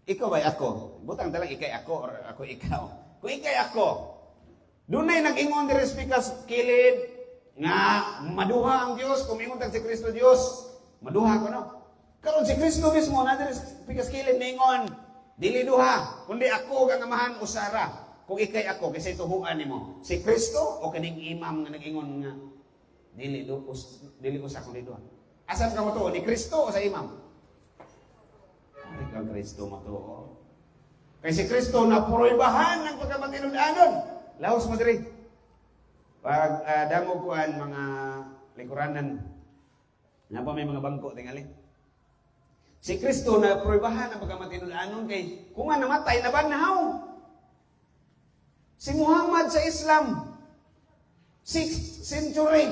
ikaw ba ako? Butang talang ikay ako or ako ikaw. Kung ikay ako, dunay nag-ingon diri sa kilid nga maduha ang Dios, kung ingon tag si Kristo Dios, maduha ko no. Karon si Kristo mismo na diri sa kilid ningon, dili duha, kundi ako kang amahan usara. Kung ikay ako, kasi tuhuan nimo, si Kristo o kaning imam nga nag-ingon nga dili usa kundi duha. Asan ka mo to, ni Kristo o sa imam? Ay, kang Kristo matuo. Kay si Kristo na pruibahan ng pagkamatinud-anon. Laos mo diri. Pag damo ko ang mga likuranan, na pa may mga bangko tingali. Si Kristo na pruibahan ng pagkamatinud-anon kay kung nga namatay na banhaw. Si Muhammad sa Islam, 6th century,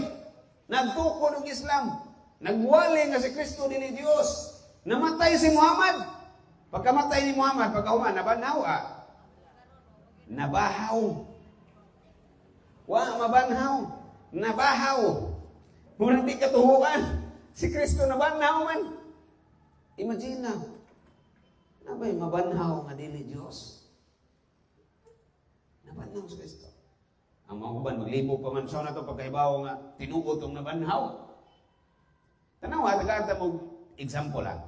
nagtuko ng Islam, nagwali nga si Kristo din Diyos, namatay si Muhammad. Pagkamatay ni Muhammad, pagkahuman, nabanhaw nabahaw. Wa mabanhaw, nabahaw. Murang di katuhuan, si Kristo nabanhaw man. Imagine na, nabay mabanhaw nga dili Diyos. Nabanhaw si Kristo. Ang mga uban, maglibo pa man siya na ito pagkaibaw nga tinuot ang nabanhaw. Tanawa, tagaanta mo example lang.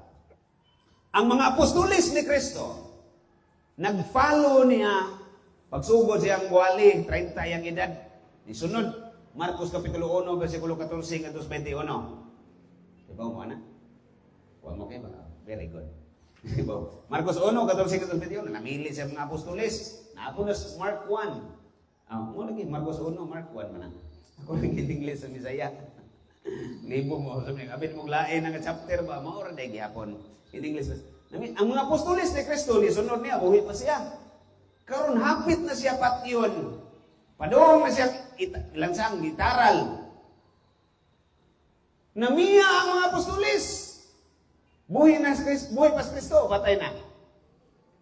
Ang mga apostolis ni Kristo, nag-follow niya, pagsugod siyang buwali, 30 yung edad, isunod, Marcos Kapitulo 1, versikulo 14, katos 21. Diba mo, ana? Huwag mo kayo ba? Very good. Diba? Marcos 1, 14, katos 21, namili siya mga apostolis. Naapunas Mark 1. Mo lagi, Marcos 1, Mark 1 man. Ako lagi English sa Misaya. Libo mo, sabi nga, abin mong lain ang chapter ba, maura na gihapon. In English, ang mga apostolis ni Kristo, sunod niya, buhi pa siya. Karon hapit na siya patyon. Padong na siya lansang gitaral. Namiya ang mga apostolis. Buhi pa si Kristo, patay na.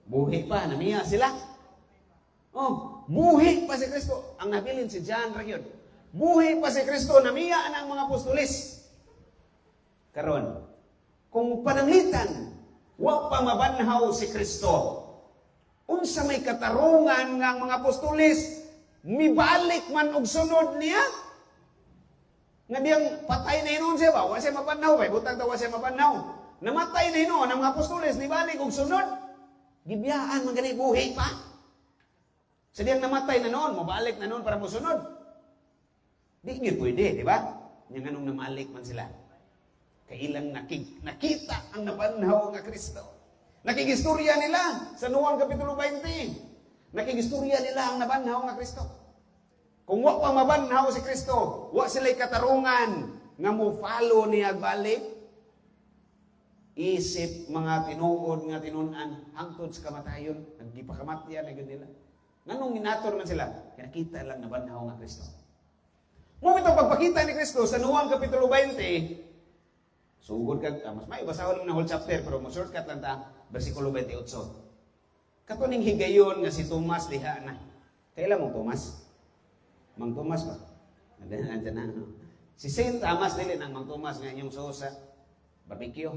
Buhi pa, namiya sila. Oh, buhi pa si Kristo. Ang nabilin si John Ragyod. Buhi pa si Kristo, namiya ang mga apostolis. Karon, kung pananglitan, wa pa mabanhaw si Kristo. Unsa may katarungan nga mga apostolis, mibalik man og sunod niya. Nga diyang patay na hinon siya ba? Wa siya mabanhaw ba? Butang tawa siya mabanhaw. Namatay na hinon ang mga apostolis, nibalik og sunod. Gibiyaan man gani buhi pa. Sa diyang namatay na noon, mabalik na noon para musunod. Di yun pwede, di ba? Yung anong namalik man sila. Kailang nakita ang nabanhaw nga Kristo. Nakigistorya nila sa Nuan Kapitulo 20. Nakigistorya nila ang nabanhaw nga Kristo. Kung wa pa mabanhaw si Kristo, wa sila'y katarungan nga mo follow niya balik. Isip mga tinuod nga tinunan hangtod sa kamatayon. Nagipakamatyan na nila. Nganong inator man sila? Nakita lang nabanhaw nga Kristo. Mo itong pagpakita ni Kristo sa Nuan Kapitulo 20, sugod ka, mas may basahon na whole chapter, pero mo shortcut lang ta, versikulo 28. Katuning higayon nga si Tomas diha na. Kailan mong Tomas? Mang Tomas ba? Nandiyan na. No? Si Saint Thomas dili ng Mang Tomas nga inyong sa barbecue.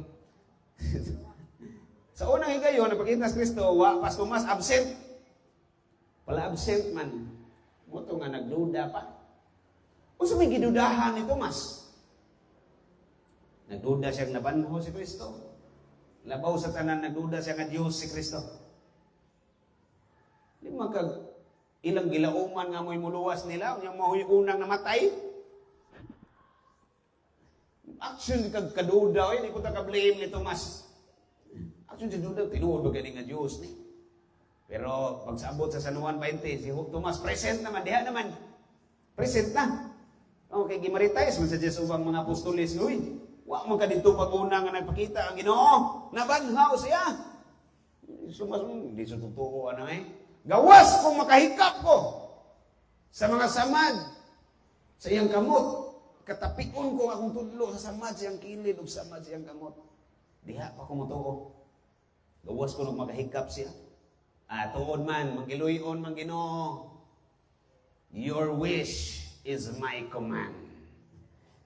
Sa unang higayon, napakita si Kristo, wa pas Tomas absent. Wala absent man. Muto nga nagduda pa. Kung sa may gidudahan ni Tomas, nagduda siyang nabanho si Kristo. Labaw sa tanan, nagduda siya nga Diyos si Kristo. Di magkag ilang gilauman nga mo'y muluwas nila, yung mo'y unang namatay. Action kag kaduda, hindi ko ta-blame ni Tomas. Action si duda, tinuod ba gani nga Diyos ni. Pero pagsabot sa San Juan 20, si Tomas present naman, diha naman. Present na. Okay, gimaritize man sa Diyos ubang mga apostolis, uy. Wa man ka dito pag-una nga nagpakita ang Ginoo. Nabanhaw siya. Hindi sa totoo ano Gawas kung makahikap ko sa mga samad sa iyang kamot. Katapion ko akong tudlo sa samad sa iyang kilid o samad sa iyang kamot. Diha pa ko mutuo. Gawas ko nung makahikap siya. Tuod man, manggiluyon man Ginoo. Your wish is my command.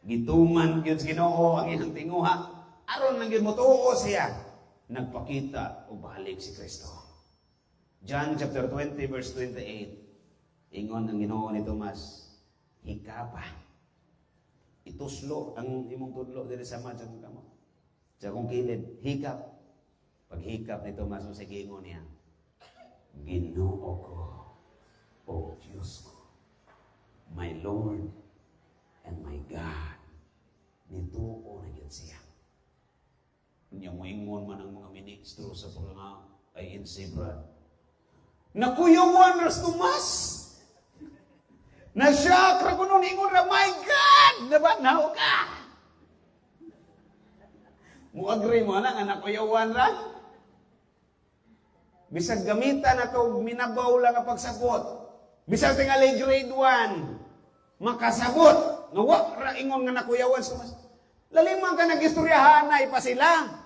Gituman gyud Ginoo ang iyang tinguha aron man gyud motuo siya nagpakita og balik si Kristo. John chapter 20 verse 28. Ingon ang Ginoo ni Tomas, hikapa. Ituslo ang imong tudlo diri sa mad sa imong kamot. Sa akong kilid, hikap. Pag hikap ni Tomas mo sa gingon niya, Ginoo ko o Diyos ko, my Lord and my God, nituo na yun siya. Yung moingon man ang mga ministro sa mga INC, brad. Nakuyawan ras Tomas. Na-shock ra kuno ingon ra, my God! Nabanaw ka! Muagri mo na nga nakuyawan ra. Bisag gamitan na to, minabaw lang ang pagsabot. Bisag tingali grade 1, makasabot. Nga wa ra ingon nga nakuyawan sa Tomas. Lalimang ka nag-istoryahanay pa sila.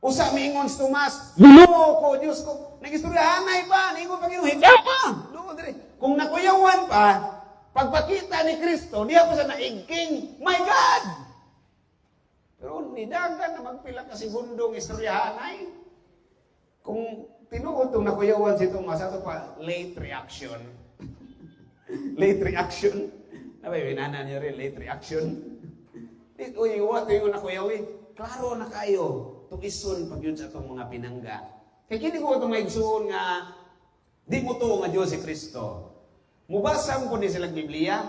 Usa miingon si Tomas, lumo ko, Diyos ko. Nag-istoryahanay pa, ningon pa ginuhigda pa. Lumo dire. Kung nakuyawan pa, pagpakita ni Kristo, diya pa sa naigking, my God! Pero nidagan na magpila ka segundong istoryahanay. Kung tinuod itong nakuyawan si Tomas, ato pa, late reaction. Late reaction. Nabay, winana niyo rin, late reaction. Uy, what yung nakuyawi? Klaro na kayo. Tugisun pag yun sa itong mga pinangga. Kaya kini ko itong maigsuon nga, di mo to nga Diyos si Kristo. Mubasam ko ni silang Biblia,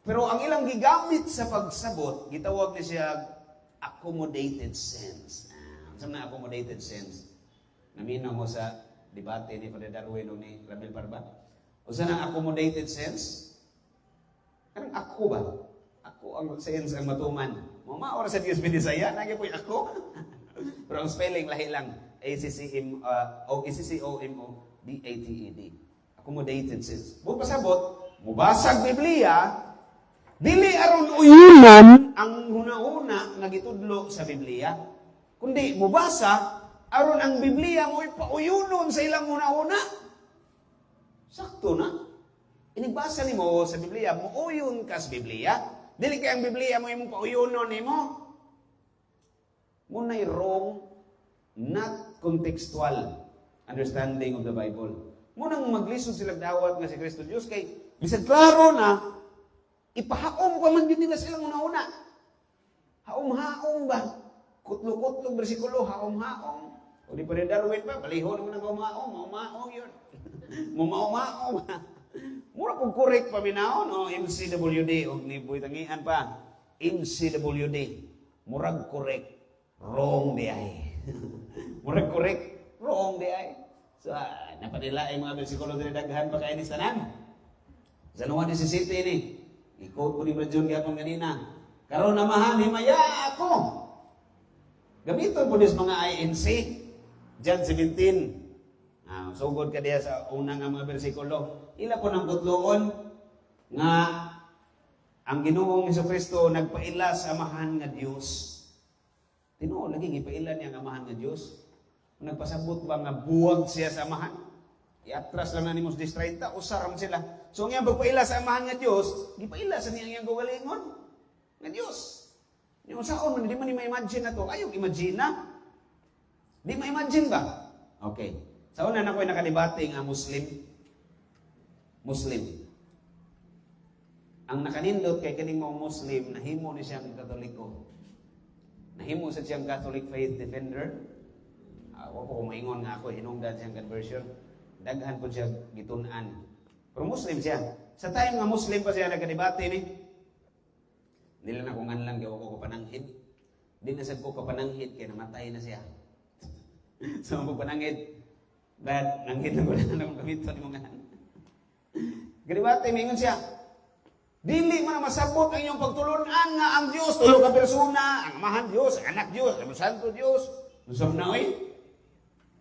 pero ang ilang gigamit sa pagsabot, gitawag ni siya accommodated sense. Saan na accommodated sense? Naminaw mo sa debate ni Father Darwin o ni Rabel Barba. O saan ang accommodated sense? Anong ako ba? Ako ang sense ang matuman. Mama, oras sa Diyos binisaya, nagi po ako. Pero ang spelling lahi lang, ACCOMODATED. Accommodated sense. Buong pasabot, mubasag Biblia, dili aron uyunan ang huna-una nga gitudlo sa Biblia. Kundi mubasa, aron ang Biblia mo ipauyunon sa ilang huna-una. Sakto na. Inigbasa ni mo sa Biblia, muuyon ka sa Biblia. Dili kay ang Biblia mo imong pauyunon nimo. Muna'y wrong, not contextual understanding of the Bible. Munang maglisod sila dawat nga si Kristo Diyos kay bisag klaro na ipahaom pa man yun nila silang una-una. Haom-haom ba? Kutlo-kutlo bersikulo, haom-haom. O di pa rin Darwin pa, balihon mo na haom-haom, haom-haom yun. Mumaom-haom. Mura kong correct pa minaon, o MCWD, o ni Boy Tangian pa. MCWD, murag correct. Wrong di ay. Murag correct, wrong di ay. So, napadila ay mga bersikulo din daghan pa kayo ni Sanan. Sa Nuwa 17 ni, i-quote ko ni Brad John gapon kanina. Karon namahan, himaya ako. Gamiton po dis mga INC. John 17. Sugod ka diya sa unang nga mga bersikulo. Ila po ng kutloon nga ang Ginoong Jesucristo nagpaila sa amahan nga Dios. Tinuod lagi gipaila niya ang amahan nga Dios. Nagpasabot ba nga buwag siya sa amahan? Iatras lang na ni Mos 30, usaram sila. So nga pagpaila sa amahan nga Dios, gipaila sa niyang gawalingon nga Dios. Yung saon man di man ma-imagine na to. Ayog imagine na. Di ma-imagine ba? Okay. Sa una na ko'y nakadebate nga Muslim. Ang nakanindot kay kining mga Muslim, nahimo ni siyang Katoliko. Nahimo sa siyang Catholic faith defender. Ako ko maingon nga ako, hinungdan siyang conversion. Daghan po siya gitunan. Pero Muslim siya. Sa time nga Muslim pa siya nakadebate ni, dili na kung lang gawa ko pananghid. Di na sad ko kapananghid kaya namatay na siya. So mo pananghid. But nanghid na ko na nang gamito ni mga. Kadebate mingon siya. Dili man masabot ang inyong pagtulunan nga ang Dios tulo ka persona, ang amahan Dios, ang anak Dios, ang santo Dios. Usab na oy.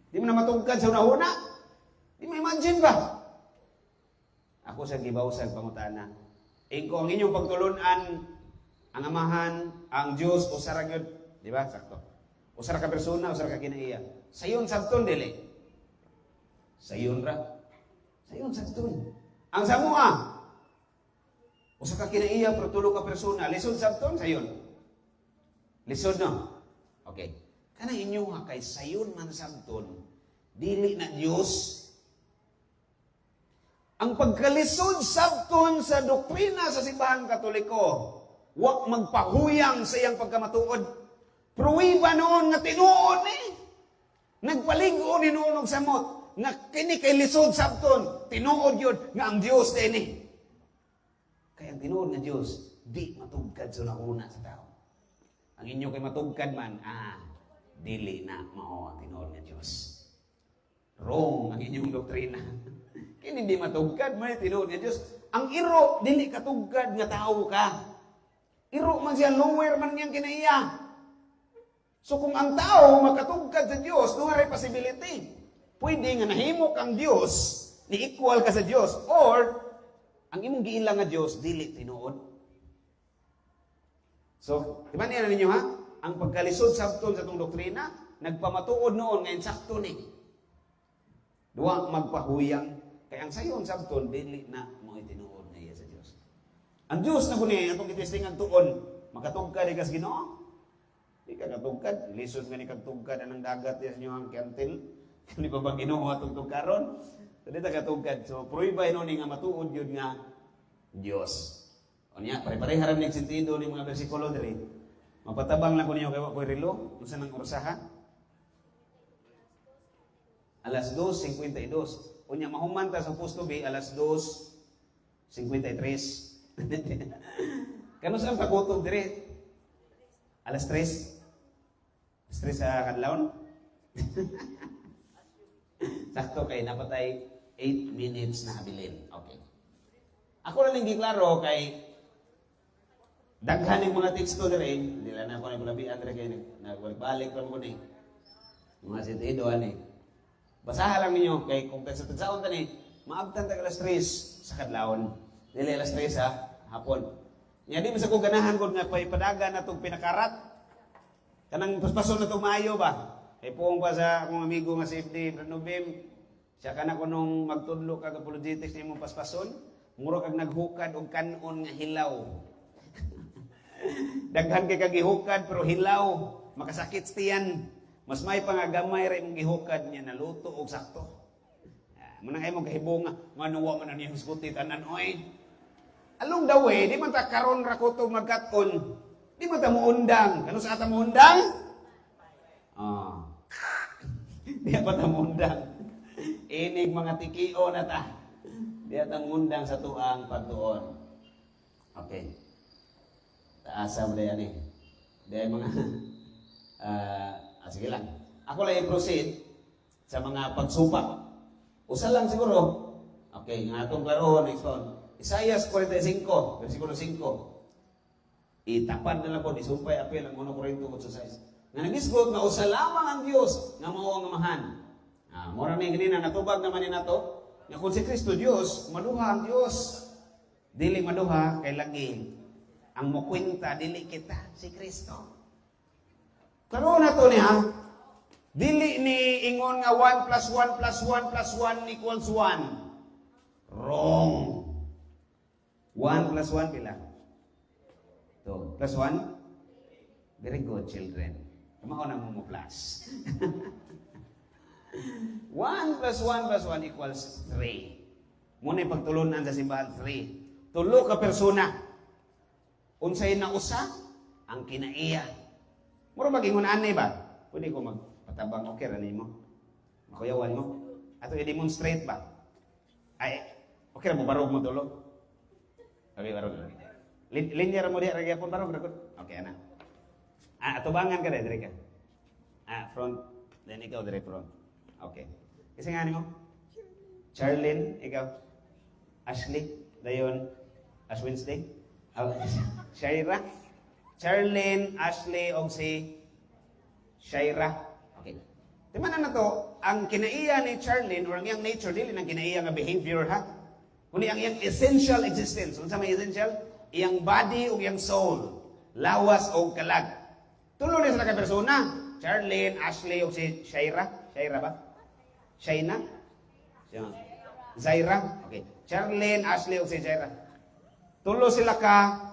Di mo na matungkad sa una-una. Di mo imagine ba? Ako sa gibawsag pangutana. Ingko ang inyong pagtulunan ang amahan, ang Dios usa ra gyud, di ba? Sakto. Usa ra ka persona, usa ra ka kinaiya. Sayon sabton dili. Sayon ra. Sayon sabton. Ang samua usa ka kinaiya pero tulo ka persona, lisod sabton sayon. Lisod no. Okay. Kanang inyo nga kay sayon man sabton, dili na Dios. Ang pagkalisod sabton sa doktrina sa simbahan Katoliko, wa magpahuyang sa iyang pagkamatuod. Pruwiba noon nga tinuod ni. Nagpaligo ni noon og samot nga kini kay lisod sabton, tinuod yun nga ang Dios dinhi. Kaya ang tinuod nga Dios di matugkad sa una sa tao. Ang inyo kay matugkad man, dili na mao ang tinuod nga Dios. Wrong ang inyong doktrina. Kini di matugkad man tinuod nga Dios. Ang iro dili katugkad nga tao ka. Iro man siya, lower man niyang kinaiya. So kung ang tao makatugkad sa Dios, nuharay possibility. Pwede nga nahimok ang Dios, ni equal ka sa Dios, or ang imong giilang nga Dios dili tinuod. So, diba niya ninyo ha? Ang pagkalisod sabton sa itong doktrina, nagpamatuod noon, ngayon sakto ni. Duwa magpahuyang, kaya ang sayon sabton, dili na mo itinuod na iya sa Dios. Ang Diyos na kunin, itong itistingan tuon, makatugkad ikas Ginoo. Di ka katugkad, lisod nga ni katugkad anang dagat yes nyo ang kentil. Kani pa ba Ginoo atong tugkaron? So di ta katugkad. So pruiba ino ni nga matuod yun nga Dios. O niya, pare-pareha rin ng sentido ni mga bersikulo diri. Mapatabang lang ko ninyo kayo ko relo, unsa nang orsaha? Alas 2:52. Unya mahuman ta sa posto B alas 2:53. Kano saan kakutob dire? Alas 3? Alas 3 sa kadlawon? Sakto kay napatay 8 minutes na habilin. Okay. Ako na lang giklaro kay daghan ng mga teksto dire, dila na ako na kulabian dire kay nagbalik lang ko ni. Mga sentido ani. Basahan lang ninyo kay kung sa tagsaon tani, maabtan ta alas 3 sa kadlawon. Dili alas 3 sa hapon. Nya di man sa ko ganahan ko nga padagan na tong pinakarat. Kanang paspason na tong maayo ba? Kay puong pa sa akong amigo nga si FD Novem, siya kana ko nung magtudlo kag apologetics ni mong paspason, muro kag naghukad og kanon nga hilaw. Daghan kay kag gihukad pero hilaw, makasakit tiyan. Mas may pangagamay ra imong gihukad niya naluto og sakto. Munang ay mong kahibong nga nuwa man ani husguti tanan oy. Along the way, di man ta karon ra ko to magkat-on. Di man ta muundang. Kano sa ata muundang? Di pa ta muundang. Inig mga tikio na ta. Di ata muundang sa tuang pagtuon. Okay. Taasa mo yan eh. Di ay mga... sige lang. Ako lang i-proceed sa mga pagsupak. Usa lang siguro. Okay, nga itong klaro, next one. Isaias 45, versikulo 5. Itapad na lang po, isumpay apel ang 1 Corinto 8:6. Nga nagisgot na usa lamang ang Dios nga mao ang amahan. Mura ni ganina natubag naman ni nato nga kung si Kristo Dios, maduha ang Dios. Dili maduha kay lagi ang mokwenta dili kita si Kristo. Karon nato niya, dili ni ingon nga 1 + 1 + 1 + 1 = 1. Wrong. 1 + 1 pila? 2. + 1? Very good, children. Kamao na mo plus. 1 + 1 + 1 = 3. Muna pagtulunan sa simbahan, 3. Tulo ka persona. Unsay na usa ang kinaiya. Mura magingon anay ba? Pwede ko magpatabang okay ra nimo. Makuyawan mo. Ato i-demonstrate ba? Ay, okay ra mo barog mo tulo. Okay, barog. Linya ra mo di ra gyapon barog ra gud. Okay ana. Atubangan ka dire ka. Front. Then ikaw dire front. Okay. Kasi nga nimo? Charlene, ikaw. Ashley, dayon Ash Wednesday. Shaira. Charlene, Ashley, og si Shaira. Okay. Timanan na to, ang kinaiya ni Charlene or ang iyang nature dili nang kinaiya nga behavior ha. Kundi ang iyang essential existence. Unsa may essential? Iyang body o iyang soul. Lawas o kalag. Tulo ni sa ka persona. Charlene, Ashley o si Shaira. Shaira ba? Shaina? Zaira? Okay. Charlene, Ashley o si Zaira. Tulo sila ka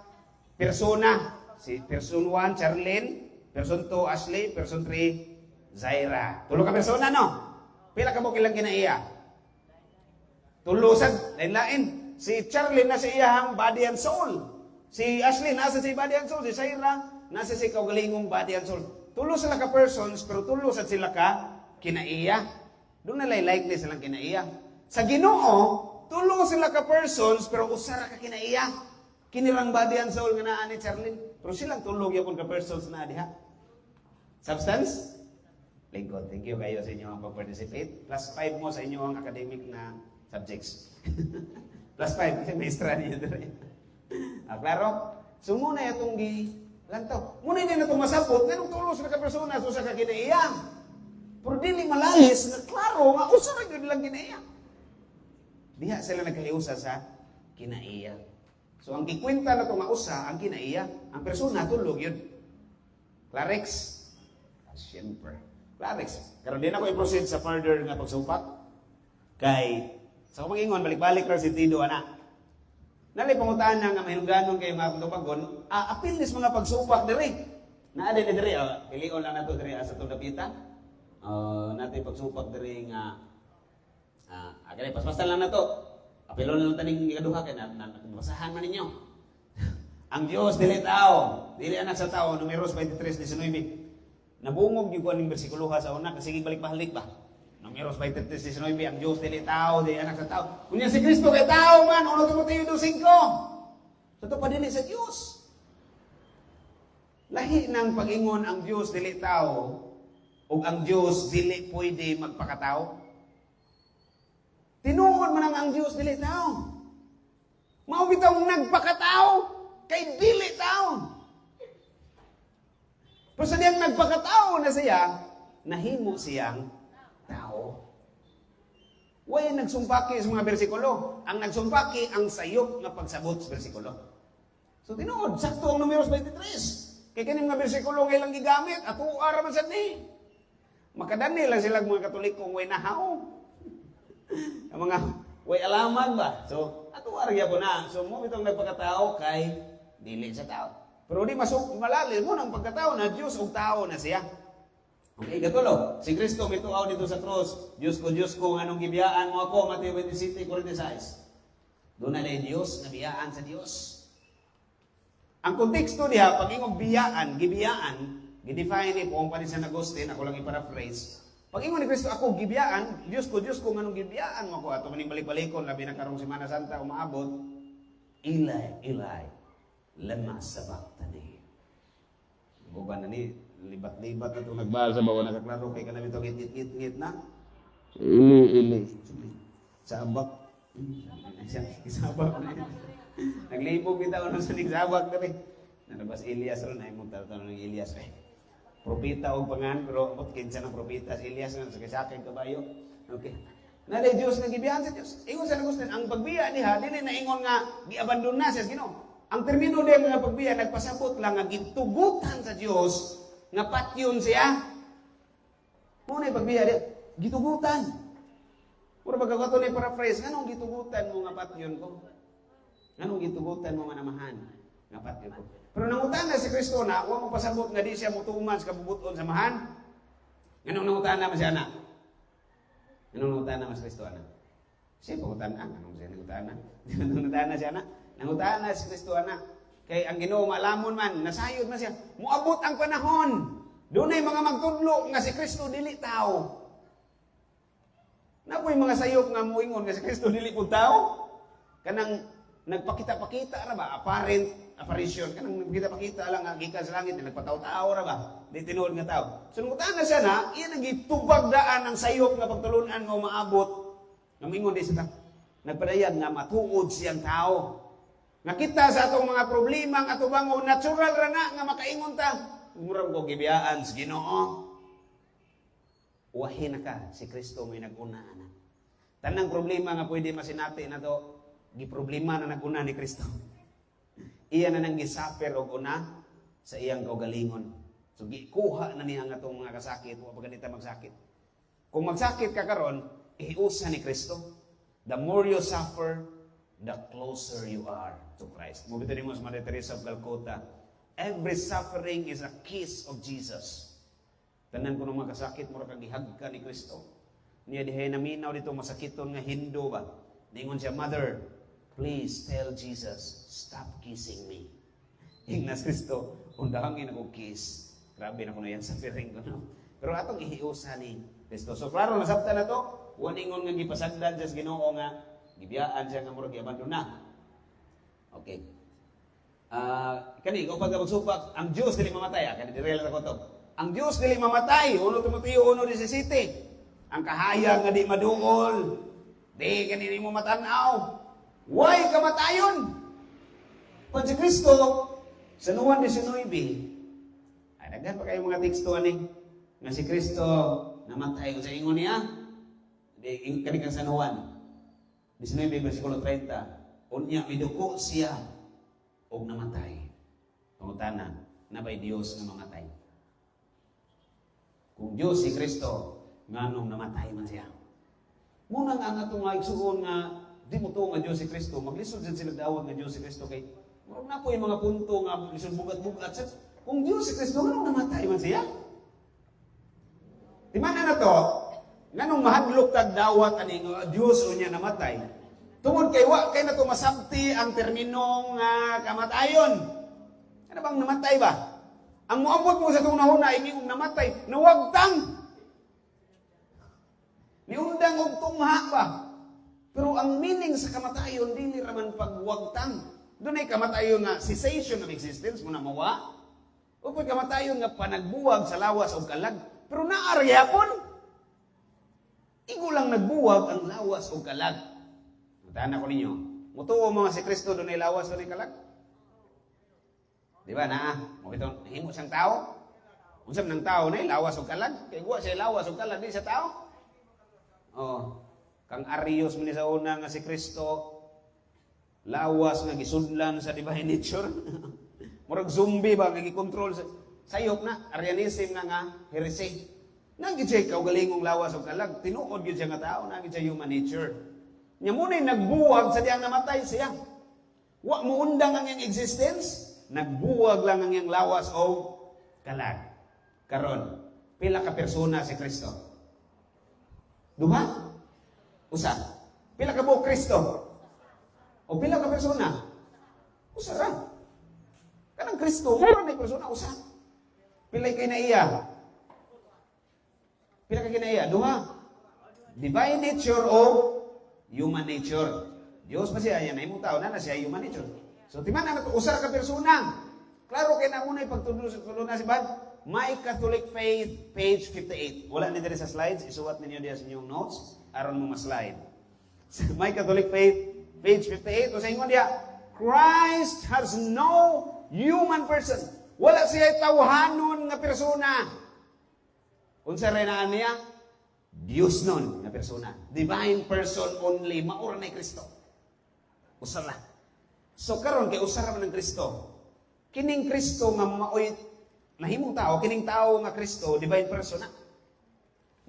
persona. Si person 1, Charlene. Person 2, Ashley. Person 3, Zaira. Tulo ka persona, no? Pila ka mo kilang kinaiya? Tulo sad, lain-lain. Si Charlene na sa iyahang body and soul. Si Ashley nasa si body and soul. Si Zaira nasa si kaugalingong body and soul. Tulo sila ka persons, pero tulo sad sila ka kinaiya. Doon na likely silang kinaiya. Sa Ginoo, tulo sila ka persons, pero usara ka kinaiya. Kinirang body and soul nga naa ni Charlene. Pero silang tulog yapon ka persons na diha. Substance? lingkod. Thank you kayo sa inyong pag-participate. +5 mo sa inyong academic na subjects. +5 kasi maestra niyo doon. Klaro? So muna itong lantaw. Muna hindi na itong masabot, ganun tulos na ka-persona, so sa kakinaiya. Pero dili malalis, na klaro, nga usa na yun lang kinaiya. Diha sila nagkaiusa sa kinaiya. So ang kikwenta na ito nga usa, ang kinaiya. Ang persona, tulog yun. Clarex? Siyempre. Clarex. Karon din ako i-proceed sa further nga pagsumpak. Kay, sa kumangingon, balik-balik ka sentido, anak. Nalay pangutaan na nga mahinuganon kayo mga pagtubagon, apil nis mga pagsumpak diri. Naadin na diri, pilion lang na ito diri sa itong dapitan. Natin pagsumpak diri nga, kaya paspasan lang na ito. Apilon lang taning ikaduha, kaya basahan man ninyo. Ang Diyos, dili tao, dili anak sa tao, Numeros 23:19. Nabungog yung kuning bersikulo sa una, kasi balik-balik ba? Numeros 23:19, ang Diyos, dili tao, dili anak sa tao. Kunya si Kristo kay tao man, 1 Timoteo 2:5. Ito pa din sa Diyos. Lahi ng pag-ingon ang Diyos, dili tao, o ang Diyos, dili pwede magpakatao. Tinuod man ang Diyos, dili tao. Maubitaw nagpakatao, kay dili tao. Pero sa diyang nagpakatao na siya, nahimo siyang tao. Way nagsumpaki sa mga bersikulo. Ang nagsumpaki, ang sayop nga pagsabot sa bersikulo. So tinuod, sakto ang Numeros 23. Kaya kaning mga bersikulo nga ilang gigamit, at uara man sa ni. Makadani lang sila mga Katolikong way nahaw. Ang mga way alaman ba? So, at uara po na. So, mo itong nagpakatao kay dili sa tao. Pero di masuk malalim mo ng pagkatao na Diyos o tao na siya. Okay, gatulo. Si Kristo may tuaw dito sa cross. Diyos ko, anong gibiyaan mo ako? Mateo 27:46. Doon na rin Diyos, nabiyaan sa Diyos. Ang konteksto niya, pag ingong biyaan, gibiyaan, gidefine ni Pong San Agustin, ako lang i-paraphrase. Pag ingon ni Kristo, ako gibiyaan, Diyos ko, anong gibiyaan mo ako? Ato maning balik-balikon, labi na karong Semana Santa, umaabot. Ilay, lama sabaktani. Bukan na ni, libat-libat na ito nagbasa ba o nakaklaro kay kanami ito ngit na? Ili. Sabak. Sabak na yun. Naglibog kita o nang sanig sabak na rin. Nalabas Elias ron, ay mong tatanong ng Elias. Propita o pangan, pero abot kinsa ng propita si Elias nga sa akin kabayo. Okay. Naday Diyos nga gibiyan sa Diyos. Ingon sa Agustin, ang pagbiya niya, dili na ingon nga giabandon na siya Ginoo. Ang termino din mga pagbiya, nagpasabot lang nga gitugutan sa Diyos nga patyon siya. Muna yung pagbiya din, gitugutan. Puro pagkakato na yung paraphrase, anong gitugutan mo nga patyon ko? Anong gitugutan mo manamahan nga patyon ko? Pero nangutan na si Kristo na, huwag mo pasabot nga di siya mutuman sa kabubuton sa mahan. Anong nangutan na siya na? Anong nangutan na si Kristo na? Siya pangutan na, anong siya nangutan na? Nangutan na siya na? Nangutan na si Kristo na. Kay ang Ginoo malamon man, nasayod man siya. Muabot ang panahon. Doon ay mga magtudlo nga si Kristo dili tao. Napoy mga sayop nga muingon nga si Kristo dili pud tao. Kanang nagpakita-pakita ra ba? Apparition. Kanang nagpakita-pakita lang nga gikan sa langit, nagpataw-tao ra ba? Di tinuod nga tao. So nangutan na siya na, iya nagitubag daan ang sayop nga pagtulunan nga maabot. Nga moingon di siya nagpadayag nga matuod siyang tao. Nakita sa atong mga problema nga tubango natural ra na nga makaingon ta. Murang ko gibiyaan sa Ginoo. Wahin na ka si Kristo may nag-una na. Tanang problema nga pwede masinati na to, giproblema na nag-una ni Kristo. Iya na nang gisuffer og una sa iyang kaugalingon. So gikuha na niya nga atong mga kasakit, wa pa ganita magsakit. Kung magsakit ka karon, ihiusa ni Kristo. The more you suffer, the closer you are to Christ. Mubito ni mo sa Mother Teresa of Calcutta, every suffering is a kiss of Jesus. Tanan ko ng mga kasakit, mura kang gihagka ni Kristo. Niya dihay naminaw dito masakiton nga Hindu ba? Ningon siya, Mother, please tell Jesus, stop kissing me. Ingnas Kristo, undahangin ako kiss. Grabe na ko na yan suffering ko. No? Pero atong ihiusa ni Kristo. So klaro, nasabta na to, waningon nga gipasagdan sa Ginoo nga, gibiyaan siya nga murag i-abandon na. Okay. Kani, kung pagkabagsupak, ang Diyos dili mamatay. Kani, direla na ko to. Ang Dios dili mamatay. 1 Timoteo 1:17. Ang kahayag nga di maduol, di kanini mo matanaw. Why kamatayon? Pag si Kristo, sa Juan 19, ay daghan pa kayo mga teksto ani nga si Kristo namatay kung sa ingon niya. Di kani kang San Juan 19 bersikulo 30. Unya miduko siya og namatay. Pangutana, na ba'y Diyos nga mamatay? Kung Diyos si Kristo, nganong namatay man siya? Muna nga nga itong igsuon nga di mo to nga Diyos si Kristo, maglisod din sila dawag nga Diyos si Kristo kay murag na po yung mga punto nga lisod bugat-bugat. Kung Diyos si Kristo, nganong namatay man siya? Di man na to, nganong mahadlok tag dawat ani nga Diyos o niya namatay? Tungod kay wa kay na to masabti ang terminong kamatayon. Ano bang namatay ba? Ang muabot mo sa itong nahuna, imingong namatay, nawagtang. Niundang og tungha ba? Pero ang meaning sa kamatayon, dili raman pagwagtang. Doon ay kamatayon nga cessation of existence, muna mawa. O pag kamatayon nga panagbuwag sa lawas o kalag. Pero naaryapon. Igo lang nagbuwag ang lawas o kalag. Tanda ko ninyo, mutuo mga si Kristo doon ay lawas o kalag. Di ba na? O ito, nahimo siyang tao. Unsam ng tao na lawas o kalag. Kaya guwa siya lawas o kalag, di sa tao. Oh, kang Arios man sa una nga si Kristo, lawas nga gisudlan sa divine nature. Murag zombie ba, nga gikontrol sa sayop na, Arianism nga heresy. Nagid siya kaugalingong lawas o kalag. Tinuod yun siya nga tao, nagid siya human nature. Nya muna'y nagbuwag sa diyang namatay siya. Wa mo undang ang iyang existence. Nagbuwag lang ang iyang lawas o kalag. Karon, pila ka persona si Kristo? Duha? Usa. Pila ka buok Kristo? O pila ka persona? Usa ra. Kanang Kristo, mura na persona, usa. Pila kay na iya? Pila kay na iya? Duha. Divine nature o human nature. Diyos pa siya, yan ay mong tao na siya human nature. So, timan na ito, usar ka persona. Klaro kay na muna ipagtulo na si Bad. My Catholic Faith, page 58. Wala ni diri sa slides, isuwat ninyo diya sa inyong notes, aron mo ma-slide. My Catholic Faith, page 58. O sa ingon diya, Christ has no human person. Wala siya tawhanon nga persona. Unsa rin na niya? Diyos nun nga persona. Divine person only. Maura na Kristo. Usar lang. So karon kay usara man ng Kristo. Kining Kristo nga maoy nahimong tao, kining tao nga Kristo, divine person na.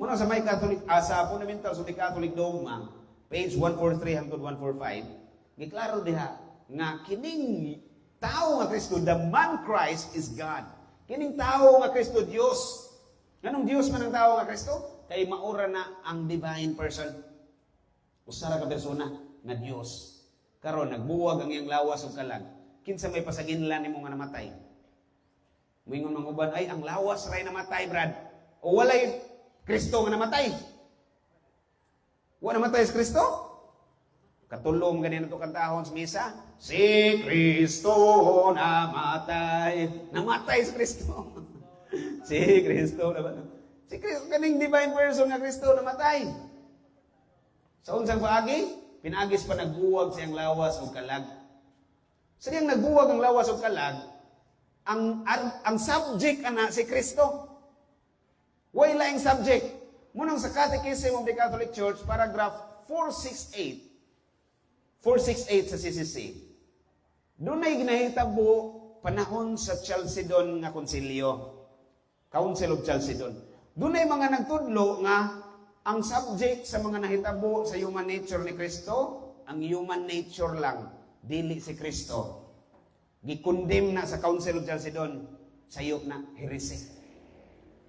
Muna sa may Catholic sa Fundamental of the Catholic Dogma, page 143 hangtod 145, giklaro diha nga kining tao nga Kristo, the man Christ is God. Kining tao nga Kristo Dios. Nganong Dios man ang tao nga Kristo? Kay maura na ang divine person. Usara ka persona nga Dios. Karon nagbuwag ang iyang lawas ug kalag. Kinsa may pasaginlan nimo nga namatay? Moingon mang uban, ay ang lawas ray namatay, Brad. O walay Kristo nga namatay. Wa namatay si Kristo? Katulong ganyan ito kantahon sa misa. Si Kristo namatay. Namatay si Kristo. Si Kristo namatay. Si Kristo, kaning divine person nga Kristo namatay. Sa unsang paagi? Pinagis pa nagbuwag siyang lawas o kalag. Sa diyang nagbuwag ang lawas o kalag, ang subject ana si Kristo. Way laing subject. Munang sa Catechism of the Catholic Church, paragraph 468. 468 sa CCC. Doon ay ginahitabo panahon sa Chalcedon nga konsilyo. Council of Chalcedon. Doon ay mga nagtudlo nga ang subject sa mga nahitabo sa human nature ni Kristo, ang human nature lang, dili si Kristo. Gikondem na sa Council of Chalcedon, sayop na heresy.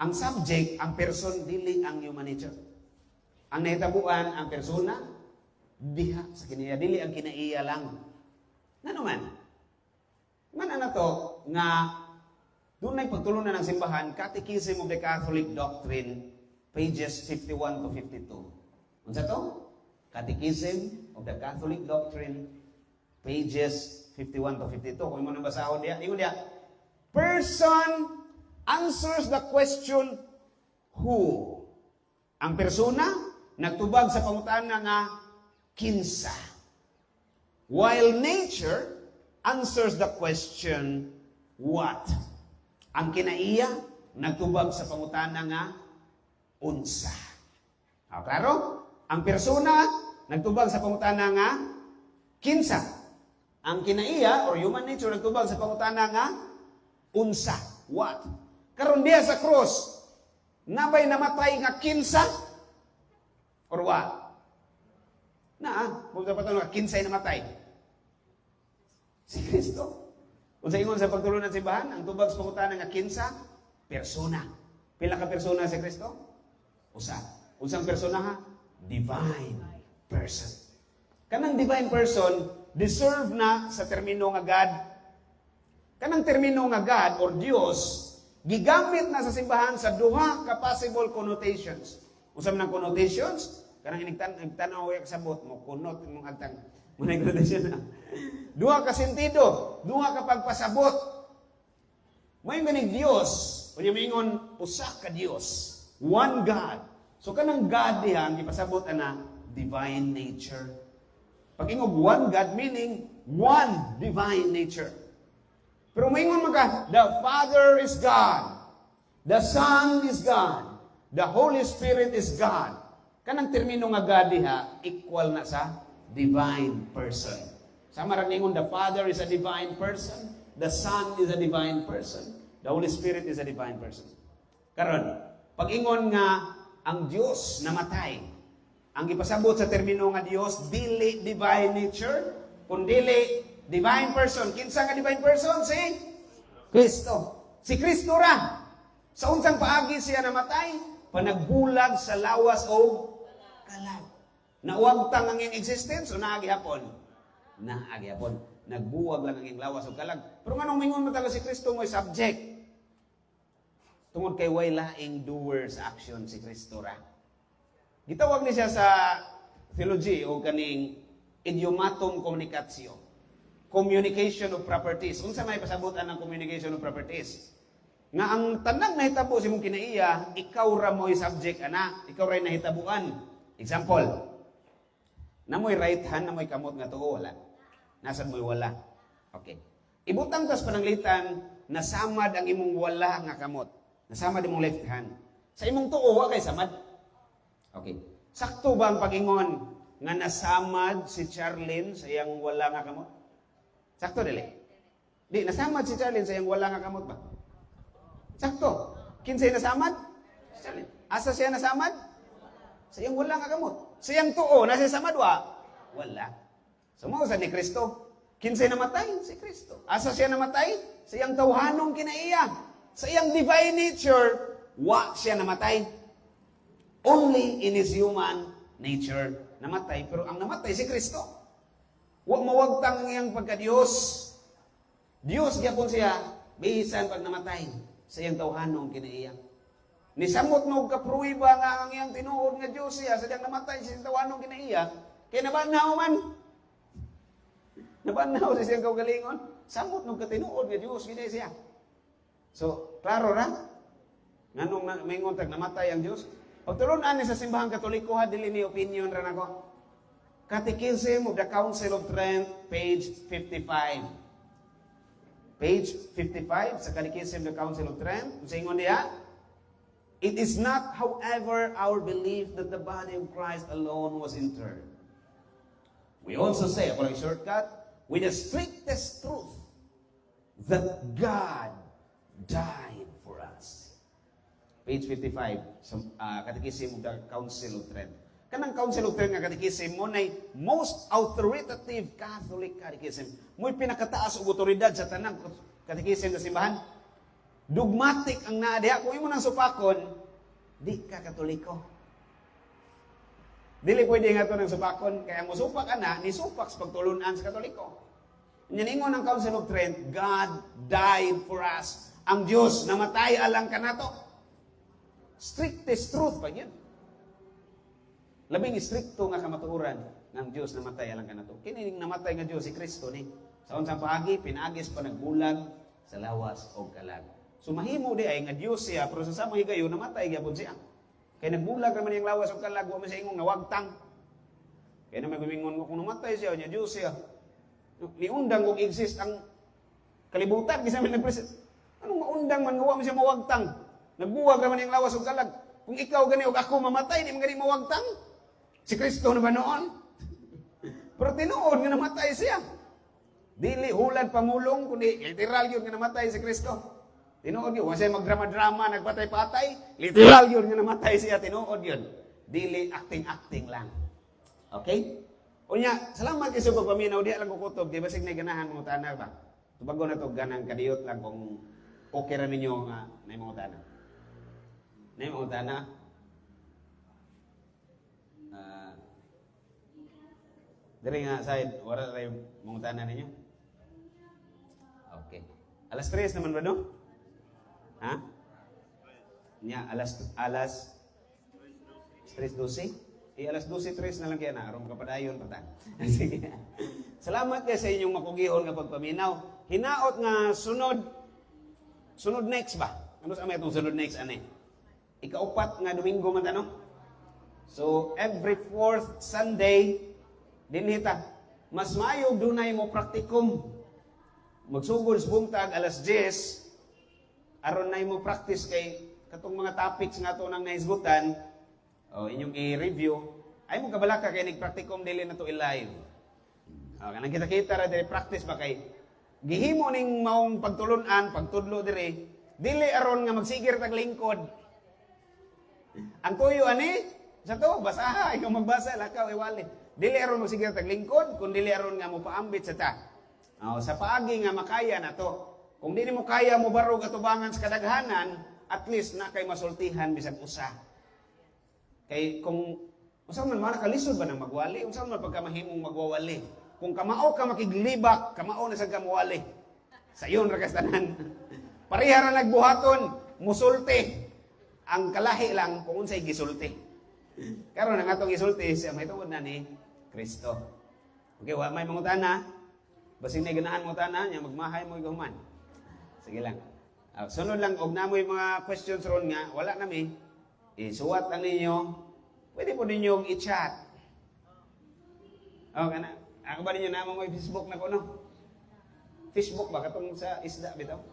Ang subject, ang person, dili ang human nature. Ang nahitabuan, ang persona, diha sa kiniya, dili ang kinaiya lang. Ano man? Man na to, nga doon ay pagtulunan ng simbahan, Catechism of the Catholic Doctrine, pages 51 to 52. Unsa to? Catechism of the Catholic Doctrine, pages 51 to 52. Kung mo nang basahon diya, ingon diya, person answers the question, who? Ang persona, nagtubag sa pangutana nga, kinsa. While nature answers the question, what? Ang kinaiya, nagtubag sa pangutana nga, unsa. Klaro? Ang persona, nagtubag sa pangutana nga, kinsa. Ang kinaiya, or human nature, nagtubag sa pangutana nga, unsa. What? Karon diya sa cross, nabay namatay nga kinsa? Or what? Kung sa patanong, kinsay namatay? Si Kristo. Kung sa ingon sa pagtulunan sa simbahan, ang tubag sa pangutana nga kinsa, persona. Pila ka persona si Kristo? Usa. Unsang persona ha? Divine person. Kanang divine person, deserve na sa termino nga God. Kanang termino nga God or Dios, gigamit na sa simbahan sa duha ka possible connotations. Unsa man ang connotations? Kanang inigtanaw ka sabot mo, kunot mong agtang. Muna connotation na. Duha ka sentido, duha ka pagpasabot. May ganing Dios, kunya mingon usa ka Dios, one God. So kanang God diha ang ipasabot ana divine nature. Pag ingog one God meaning one divine nature. Pero maingon man ka, the Father is God, the Son is God, the Holy Spirit is God. Kanang termino nga God diha equal na sa divine person. Sama ra ningon the Father is a divine person, the Son is a divine person, the Holy Spirit is a divine person. Karon, pag ingon nga ang Dios namatay, ang ipasabot sa termino nga Dios dili divine nature, kundili divine person. Kinsa nga divine person? Si Kristo. Si Kristo ra. Sa unsang paagi siya namatay, panagbulag sa lawas o kalag. Nauwagtang ang iyang existence o naagihapon? Naagihapon. Nagbuwag lang ang iyang lawas o kalag. Pero nga nung mingon matala si Kristo mo'y subject. Tungod kay way laing doer sa action si Kristo ra. Gitawag ni siya sa theology o kaning idiomatum communicatio. Communication of properties. Unsa may pasabutan ng communication of properties? Nga ang tanang nahitabo si mong kinaiya, ikaw ra mo'y subject ana, ikaw ra'y nahitabuan. Example, namoy right hand, namoy kamot nga tuo, wala. Nasaan mo'y wala. Okay. Ibutang tas pananglitan, nasamad ang imong wala nga kamot. Nasamad imong left hand. Sa imong tuo, wa kay samad. Okay. Sakto ba ang pagingon nga nasamad si Charlene sa iyang wala nga kamot? Sakto dili? Di, nasamad si Charlene sa iyang wala nga kamot ba? Sakto. Kinsay nasamad? Si Charlene. Asa siya nasamad? Sa iyang wala nga kamot. Sa iyang tuo, nasa samad wa? Wala. Sumausa ni Kristo. Kinsay namatay? Si Kristo. Asa siya namatay? Sa iyang tawhanong kinaiya. Sa iyang divine nature, wa siya namatay. Only in his human nature namatay. Pero ang namatay si Kristo. Huwag mawagtang ang iyang pagka-Diyos. Diyos gyapon siya, bisan pag namatay sa iyang tawhanong kinaiya. Nisamot mo kapruiba nga ang iyang tinuod nga Diyos siya, sa diyang namatay sa iyang tawhanong kinaiya, kaya nabanaw man. Nabanaw sa siyang kaugalingon. Samot mo katinuod nga Diyos, gina siya. So, klaro ra? Nganong may ngontag namatay ang Diyos? Pagtulunan ni sa simbahang Katoliko, dili ni opinion ra nako. Catechism of the Council of Trent, page 55. Page 55 sa Catechism of the Council of Trent, sa ingon diha, it is not, however, our belief that the body of Christ alone was interred. We also say, for a shortcut, with the strictest truth, that God died for us. Page 55, sa Catechism of the Council of Trent. Kanang Council of Trent nga Catechism mo na most authoritative Catholic Catechism. Mo'y pinakataas og otoridad sa tanang Catechism sa simbahan. Dogmatic ang naadiha. Kung imo nang supakon, di ka Katoliko. Dili pwede nga ito ng supakon. Kaya mo supak ka na, nisupak sa pagtulunan sa Katoliko. Ningingon ng Council of Trent, God died for us. Ang Diyos namatay alang kanato. Strictest truth pa yun. Labing stricto nga kamatuoran ng Diyos namatay alang kanato. Kinining namatay nga Diyos si Kristo ni. Sa unsang paagi, pinagis pa nagbulag sa lawas o kalag. So mahimo di ay nga Dios siya, pero sa samang higayon namatay gyapon siya. Kay nagbulag naman yung lawas ug kalag wa man siya ingong nawagtang. Kaya naman gumingon ko kung namatay siya, nya Dios siya. Niundang kung exist ang kalibutan kasi man nagpresent. Anong maundang man nga wa man siya mawagtang? Nagbuwag naman yung lawas ug kalag. Kung ikaw gani ug ako mamatay, di man gani mawagtang. Si Kristo na ba noon? Pero tinuod nga namatay siya. Dili hulad pamulong kundi literal yun nga namatay si Kristo. Tinuod yun. Wasay magdrama-drama, nagpatay-patay. Literal yun nga namatay siya. Tinuod yun. Dili acting-acting lang. Okay? Unya, salamat kayo sa pagpaminaw. Di lang kukutob. Di ba signay ganahan mga tanah ba? Tubago na to ganang kadiyot lang kung okay ra ninyo nga na mga tanah. Na mga tanah. Dari nga side, wala rin mga tanah ninyo. Okay. Alas 3 naman ba no? Ha? Nya, alas 3:12? Alas 12:03 na lang kaya na. Aron ka padayon, pata. Sige. Salamat kayo sa inyong makugihon nga pagpaminaw. Hinaot nga sunod next ba? Ano sa may itong sunod next, ane? Ikaupat nga Domingo man ano? So, every 4th Sunday, dinhita, mas maayog dunay mo praktikum. Magsugod sa buntag, alas 10, aron na mo practice kay katong mga topics nga to nang naisgutan o inyong i-review ay mo kabalaka kay nagpraktikum dili na to i-live. Kanang kita-kita ra diri practice ba kay gihimo ning maong pagtulunan, pagtudlo diri, dili aron nga magsigir tag lingkod. Ang tuyo ani sa to basaha ikaw magbasa lakaw iwali. Dili aron magsigir tag lingkod kun dili aron nga mo paambit sa ta. Sa paagi nga makaya na to. Kung di mo kaya mo barog atubangan sa kadaghanan, at least na kay masultihan bisag usa. Kay kung unsa man nakalisod ba nang magwali, unsa man pagka mahimong magwawali. Kung kamao ka makiglibak, kamao na sa kamwali. Sayon ra kastanan. Pareha ra nagbuhaton, musulti. Ang kalahi lang kung unsay gisulti. Karon ang atong gisulti siya may tungod na ni Kristo. Okay, wa may mangutana. Basing na ganahan mo tana, nya magmahay mo iguman. Sige lang. Sunod lang, og namoy mga questions ron nga, wala nami. Isuwat lang ninyo. Pwede po ninyo i-chat. Kana. Ako ba ninyo namang may Facebook na ko, no? Facebook ba? Katong sa isda, bitaw?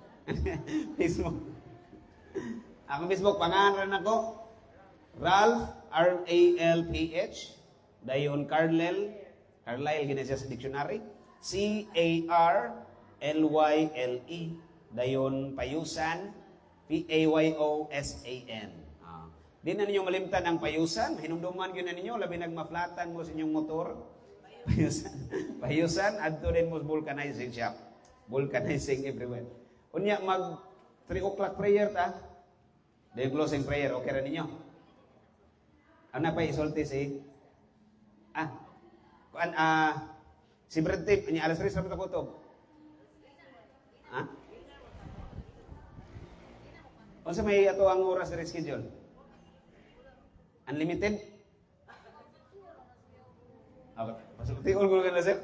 Facebook. Ako Facebook, pangalan ako. Ralph, R-A-L-P-H. Dayon Carlyle. Carlyle, ginasya sa dictionary. C-A-R-L-Y-L-E. Dayon Payusan, P-A-Y-O-S-A-N. Di na ninyo malimtan ang payusan. Hinumduman yun na ninyo, labi nagmaflatan mo sa inyong motor. Payusan, adto din mo vulcanizing shop. Vulcanizing everywhere. Unya, mag 3 o'clock prayer ta. Dayon closing prayer, okay ra ninyo? Ano pa isulti si? Si Brad Tip, niya alas 3 sa kutob. Unsa may ato ang oras sa schedule? Unlimited? Okay. Pasok-tiol ko na sir.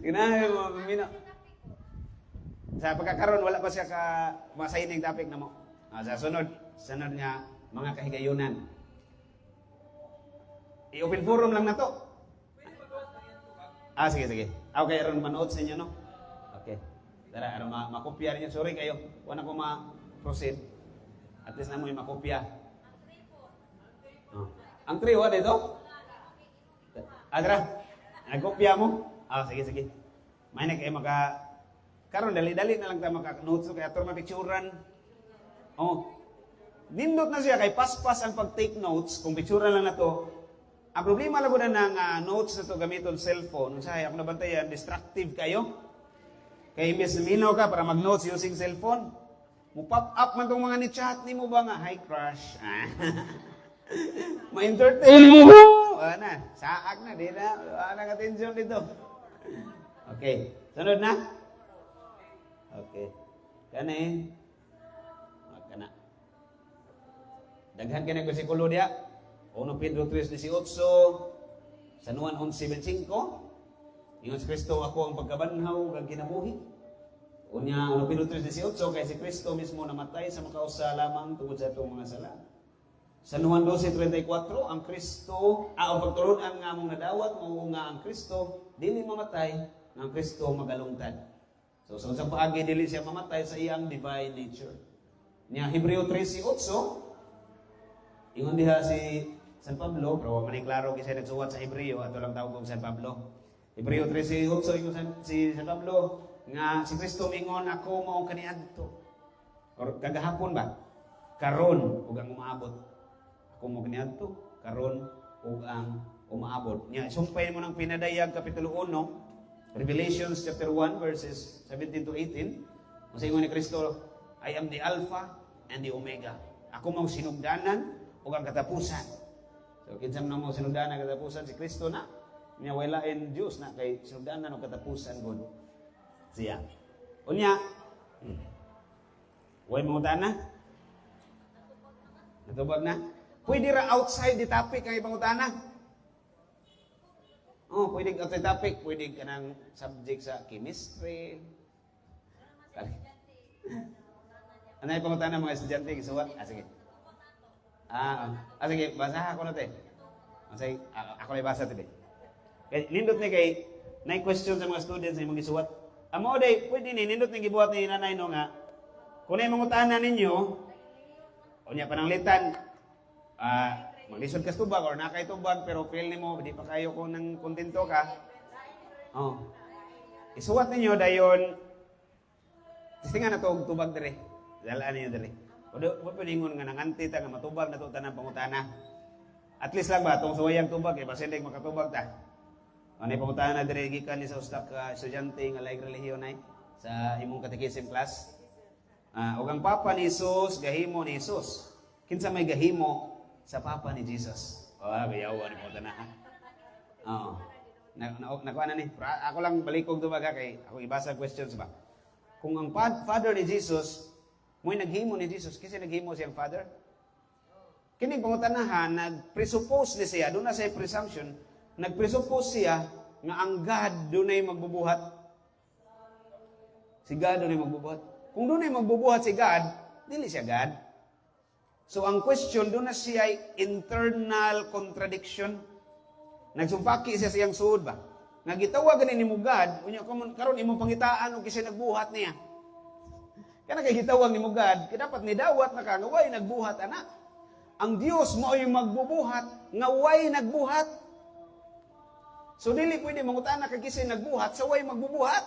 Ginahan mo, Mino. Sa pagkakaroon, wala pa siya ka masaining topic na mo. Sa sunod nga, mga kahigayunan. I-open forum lang na to. Sige. Okay, aron manood sa inyo, no? Okay. Tara, aron makopya niyo. Sorry kayo. Wala ko ma-proceed. At least na mo yung makopya. Ang trio, dito? Tara, nagkopya mo? Sige. May na kayo karon dali-dali na lang tayo maka-notes. Kaya ito mapicturan. Nindot na siya. Kay pas-pas ang pag-take notes. Kung picturan lang na to. Ang problema lang ko na ng notes na to gamiton cellphone. Usahay, ako nabantayan, distractive kayo. Kay imbes minaw ka para mag-notes using cellphone. Mo-pop up man itong mga ni-chat ni mo ba nga, hi crush. Ma-entertain mo ba? Wala na, saak na, di na. Wala nang atensyon dito. Okay, sunod na? Okay. Kani. Kana. Daghan ka ng bersikulo diya. 1 Pedro 3:18, San Juan 11:25, Ingon si Kristo, ako ang pagkabanhaw kag kinabuhi. Unya, ano Pedro 3:18, kay si Kristo mismo namatay sa makausa lamang tungod sa itong mga sala. Sa Juan 12:34, ang Kristo, ang pagturunan nga mong nadawat, mao nga ang Kristo, dili mamatay, nga ang Kristo magalungtad. So, sa unsang paagi, dili siya mamatay sa iyang divine nature. Nya, Hebreo 13:8, ingon diha si San Pablo, pero maning klaro kasi nagsuwat sa Hebreo, ato lang tawag kong San Pablo. Hebreo 13:8, ingon si San Pablo, nga si Kristo mingon ako mao kaniadto. Or kagahapon ba? Karon ug ang umaabot. Ako mao kaniadto, karon ug ang umaabot. Nya sumpay mo ng pinadayag kapitulo 1, Revelations chapter 1 verses 17 to 18. Unsa ingon ni Kristo, I am the Alpha and the Omega. Ako mao sinugdanan ug ang katapusan. So kinsa man mao sinugdanan ang katapusan si Kristo na. Nya wala in Dios na kay sinugdanan ug katapusan gud siya. Unya, way mga na? Natubag na? Pwede ra outside the topic ang ipangutana. Oh, pwede outside topic, pwede ka ng subject sa chemistry. Ano yung pangutana mga estudyante? Isuwat? Sige. Sige, basaha ko na te. Sige, ako na ibasa te. Kaya nindot ni kay, na-question sa mga students na yung mag-isuwat. Amo day, pwede ni nindot ning gibuhat ni nanay no nga. Kung ay mangutana ninyo, unya pananglitan, maglisod ka tubag or nakay tubag pero feel nimo di pa kayo kung nang kontento ka. Oh. Isuwat ninyo dayon. Tistingan na to og tubag dire. Dalaan niyo dire. Odo pwede ingon nga nanganti ta nga matubag na to tanang pangutana. At least lang ba tong suwayang tubag kay basin makatubag ta. Ano pangutana na dire gikan ni sa usta ka estudyante nga laing relihiyon ay sa imong catechism class. Ug ang papa ni Jesus gahimo ni Jesus. Kinsa may gahimo sa papa ni Jesus? Bayawan ni pangutana. Oo. Nakuha na ni. Ako lang balikog tubaga kay ako ibasa questions ba. Kung ang father ni Jesus mo'y naghimo ni Jesus, kasi naghimo siyang father. Kini pangutanahan nag-presuppose ni siya, doon na siya presumption. Nag-presuppose siya nga ang God doon ay magbubuhat. Si God doon ay magbubuhat. Kung doon ay magbubuhat si God, dili siya God. So ang question, doon na siya ay internal contradiction. Nagsumpaki siya siyang suod ba? Nagitawagan ni mo God, unya karon imong pangitaan og kisay nagbuhat niya. Kana kay gitawag ni mo God, kay dapat ni dawat na ka nga way nagbuhat ana. Ang Dios mo ay magbubuhat nga way nagbuhat. So dili pwede mangutana kay kisay nagbuhat sa way magbubuhat.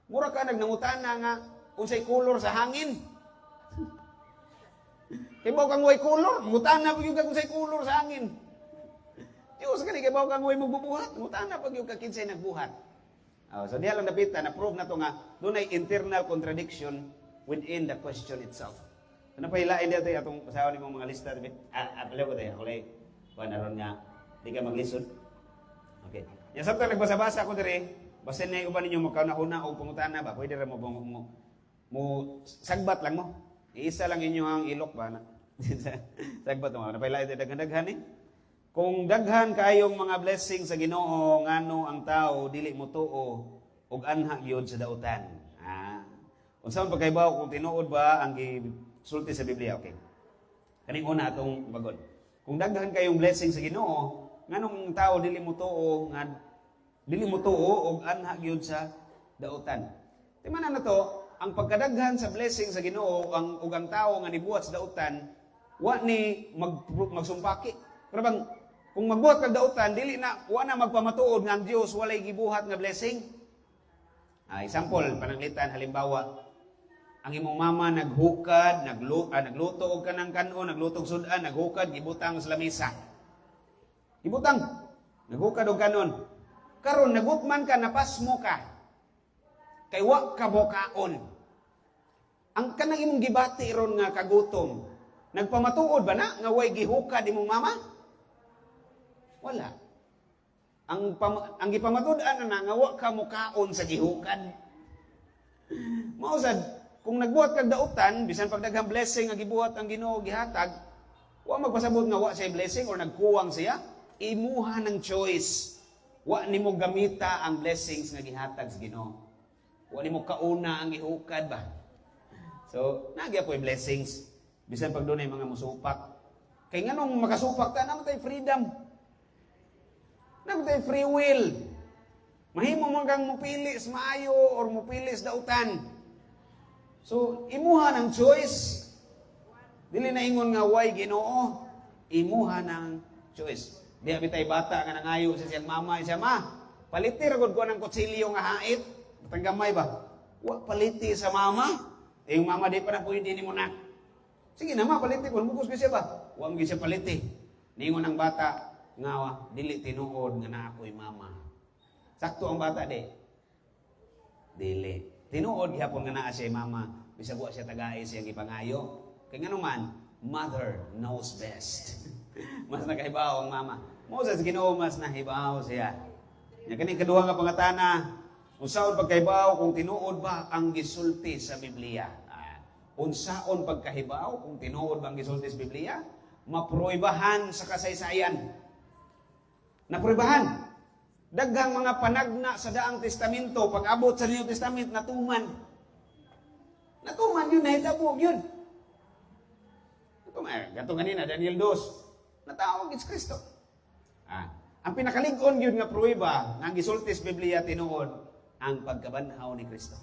Mura ka nagnangutana nga unsay kolor sa hangin. Kay baw kang way kolor, mangutana pag yung unsay kolor sa hangin. Diyos kani kay baw kang way magbubuhat, mangutana pag yung kinsay nagbuhat. So diha lang napita na prove na to nga dunay internal contradiction within the question itself. Ano pa hilain dito atong pasawan nimong mga lista tabi. Apalaw ko tayo, ako lay panaron nga di ka maglisod. Okay. Ya sabta nagbasa-basa ko dire, basin na uban ninyo makauna-una og pangutana ba, pwede ra mo sagbat lang mo. Iisa lang inyo ang ilok ba na. Sagbat mo. Ano pa hilain daghan-daghan eh. Kung daghan kayong mga blessing sa Ginoo ngano ang tao dili mo tuo og anha gyud sa dautan. Unsa man pagkaibaw kung tinuod ba ang gisulti sa Biblia, okay. Kaning una atong bagon. Kung daghan kayong blessing sa Ginoo nganong ang tao dili mo tuo og anha gyud sa dautan. Timanan na to, ang pagkadaghan sa blessing sa Ginoo ug ang tao nga nibuhat sa dautan wa ni magsumpaki. Pero bang kung magbuhat kag dautan, dili na, wala na magpamatuod nga ang Diyos walay gibuhat nga blessing. Example, pananglitan, halimbawa, ang imong mama naghukad, nagluto og kanang kanon, nagluto og sudan, naghukad, gibutang sa lamesa. Gibutang, naghukad og kanon. Karon nagukman ka, napasmo ka. Kay wa ka bokaon. Ang kanang imong gibati ron nga kagutom, nagpamatuod ba na nga way gihukad imong mama? Wala. Ang gipamatud-an na nga wa ka mukaon sa gihukad. Mausad, kung nagbuhat kag dautan, bisan pagdaghang blessing nga gibuhat ang Ginoo gihatag, wa magpasabot nga wa siya blessing or nagkuwang siya, imuha ng choice. Wa nimo gamita ang blessings nga gihatag sa Ginoo. Wala mo kauna ang ihukad ba? So, nagya po yung blessings. Bisan pag doon ay mga musupak. Kaya nga nung makasupak ta, naman tayo freedom. Naman tayo free will. Mahimo man kang mupili sa maayo or mupili sa dautan. So, imuha ng choice. Dili na ingon nga way Ginoo. Imuha ng choice. Di abitay bata nga nangayo sa siyang mama, siya ma, paliti ragod ko ng kutsilyo nga hait. Tanggamay ba? Wa paliti sa mama. Yung mama di pa na pwede ni mo na. Sige na ma, paliti ko. Bukos ko siya ba? Huwag siya paliti. Ningon ang bata, nga dili tinuod nga na ako'y mama. Sakto ang bata di. Dili. Tinuod gihapon nga naa siya mama. Bisag wa siya tagay siyang ipangayo. Kaya nga naman, mother knows best. Mas nakahibaw ang mama. Moses Ginoo mas nahibaw siya. Nya kani kaduha nga pangatana, unsaon pagkahibaw kung tinuod ba ang gisulti sa Biblia? Unsaon pagkahibaw kung tinuod ba ang gisulti sa Biblia? Mapruibahan sa kasaysayan. Napruibahan. Daghang mga panagna sa Daang Testamento, pag-abot sa New Testament, natuman. Natuman yun, nahitabog yun. Gato ganina, Daniel 2, natawag it's Kristo. Ang pinakalig-on yun nga pruiba, nga gisulti sa Biblia tinuod, ang pagkabanhaw ni Kristo.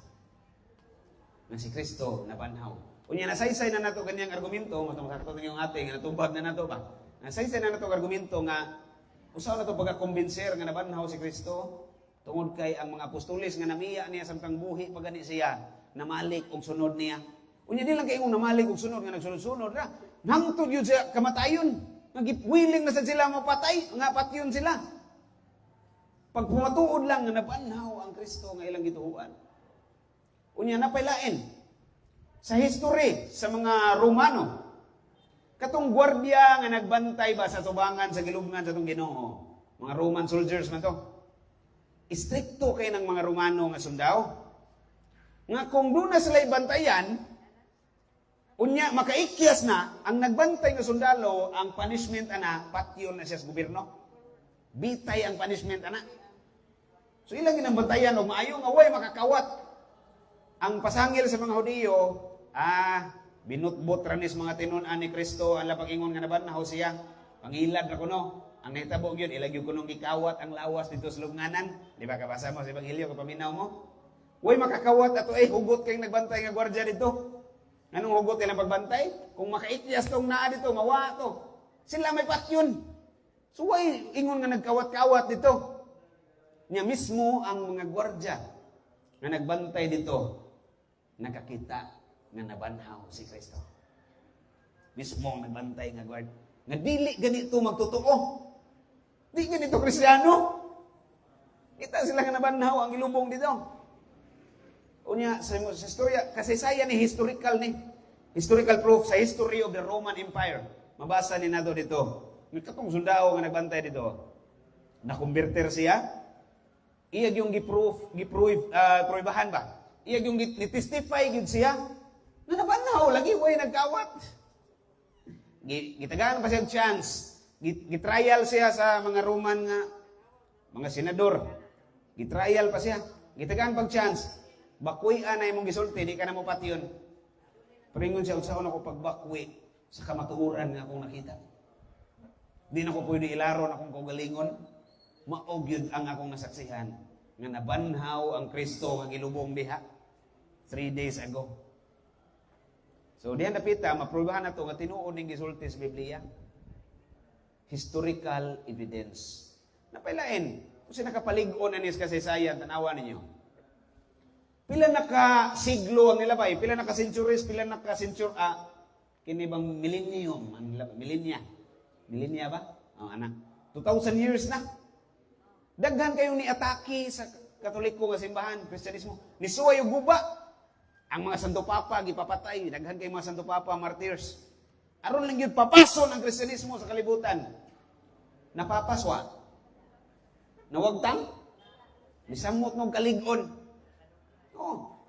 Na si Kristo nabanhaw. Unya nasaysay na nato kanyang argumento, matong yung ating natubag na nato ba? Nasaysay na nato argumento nga usaw na to pagkakumbinser nga nabanhaw si Kristo tungod kay ang mga apostoles nga namiya niya samtang buhi pagani siya namalik og sunod niya. Unya di lang kay imong namalik og sunod nga nagsunod-sunod ra. Hangtod yun siya kamatayon. Willing na sila mapatay, nga patyon sila. Pag pumatuod lang nga nabanhaw ang Kristo nga ilang gituuan. Unya napailain sa history sa mga Romano. Katong gwardiya nga nagbantay ba sa tubangan sa gilubngan sa tong Ginoo. Mga Roman soldiers man to. Istrikto kay ng mga Romano nga sundao. Nga kung doon na sila ibantayan, unya makaikyas na ang nagbantay nga sundalo, ang punishment ana patyon na siya sa gobyerno. Bitay ang punishment ana. So ilang ginambantayan og maayo nga way makakawat. Ang pasangil sa mga Hudiyo, binutbot ranis mga tinun-an ni Kristo, ang lapag-ingon nga nabanhaw siya. Pangilad na kuno. Ang nahitabo yun, ilagyo kunong gikawat ang lawas dito sa lubnganan. Di ba kabasa mo sa Ebanghelyo, kapaminaw mo? Way makakawat ato hugot kayong nagbantay nga gwardya dito. Anong hugot ilang pagbantay? Kung makaityas tong naa dito, mawa to. Sila may patyon. So way ingon nga nagkawat-kawat dito. Niya mismo ang mga gwardya nga nagbantay dito, nakakita nga nabanhaw si Kristo. Mismo ang nagbantay nga guard. Nga dili ganito magtotoo. Di ganito Kristiyano. Kita sila nga nabanhaw ang ilubong dito. Unya sa istorya, kasaysayan ni historical ni. Historical proof sa history of the Roman Empire. Mabasa ni nato dito. Katong sundao nga nagbantay dito. Nakonverter siya. Iyag yung proibahan ba? Iyag yung ni-testify gid siya. Na nabanhaw lagi way nagkawat. Gitagaan pa siya chance. Gitrial siya sa mga Roman nga mga senador. Gitrial pa siya. Gitagaan pag chance. Bakwi na imong gisulti, di ka na mo patyon. Pringon siya, unsaon ako pagbakwi sa kamatuuran nga akong nakita. Di na ko pwede ilaron akong kaugalingon. Maog yun ang akong nasaksihan. Nga nabanhaw ang Kristo nga gilubong diha 3 days ago. So diyan napita, maprubahan na ito nga tinuod ng gisulti sa Biblia. Historical evidence. Napailain. Kung sinakapalig-on anis kasaysayan, tanawa ninyo. Pila naka-siglo ang nilabay, pila naka-centuries, pila naka-century, kini bang millennium, millennia ba? Anak. 2,000 years na. Daghan kayong ni-atake sa Katoliko nga simbahan, Kristyanismo. Nisuway yung guba. Ang mga Santo Papa, gipapatay. Daghan kayong mga Santo Papa, martyrs. Aron lang yun, papason ang Kristyanismo sa kalibutan. Napapaswa. Nawagtang. Nisamot ng kalig-on.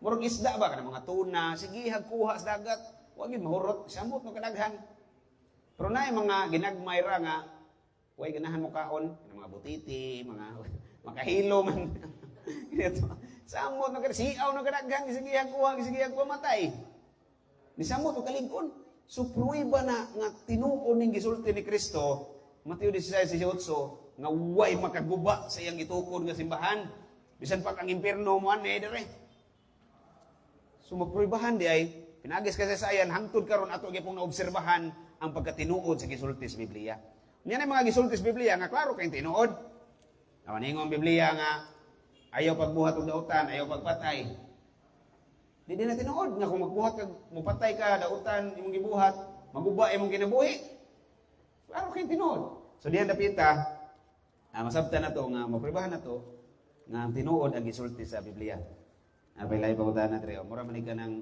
Murag isda ba? Kana mga tuna. Sige, hagkuha sa dagat. Huwag yun mahurot. Nisamot ng kadaghan. Pero na yung mga ginagmayra nga, huwag ganahan mo kaon. Mga butiti, mga makahilo man. Samot na siaw na kadaghan gisigihang kuha matay. Ni samot og kalig-on. So pruiba na nga tinuod ning gisulti ni Kristo, Mateo 16:18, nga way makaguba sa iyang itukod nga simbahan. Bisan pa kang impierno mo ani dire. So magpruibahan di ay pinagis kasaysayan hangtod karon ato gyapon naobserbahan ang pagkatinuod sa gisulti sa Biblia. Niyan ang mga gisulti sa Biblia nga klaro kay tinuod. Awan ingon Biblia nga ayaw pagbuhat og dautan, ayaw pagpatay. Di na tinuod nga kung magbuhat kag mupatay ka dautan imong gibuhat, maguba imong kinabuhi. Klaro kay tinuod. So diyan dapita masabtan nato nga mapribahan nato nga tinuod ang gisulti sa Biblia. Apay pa utan na tre. Mura man ka ng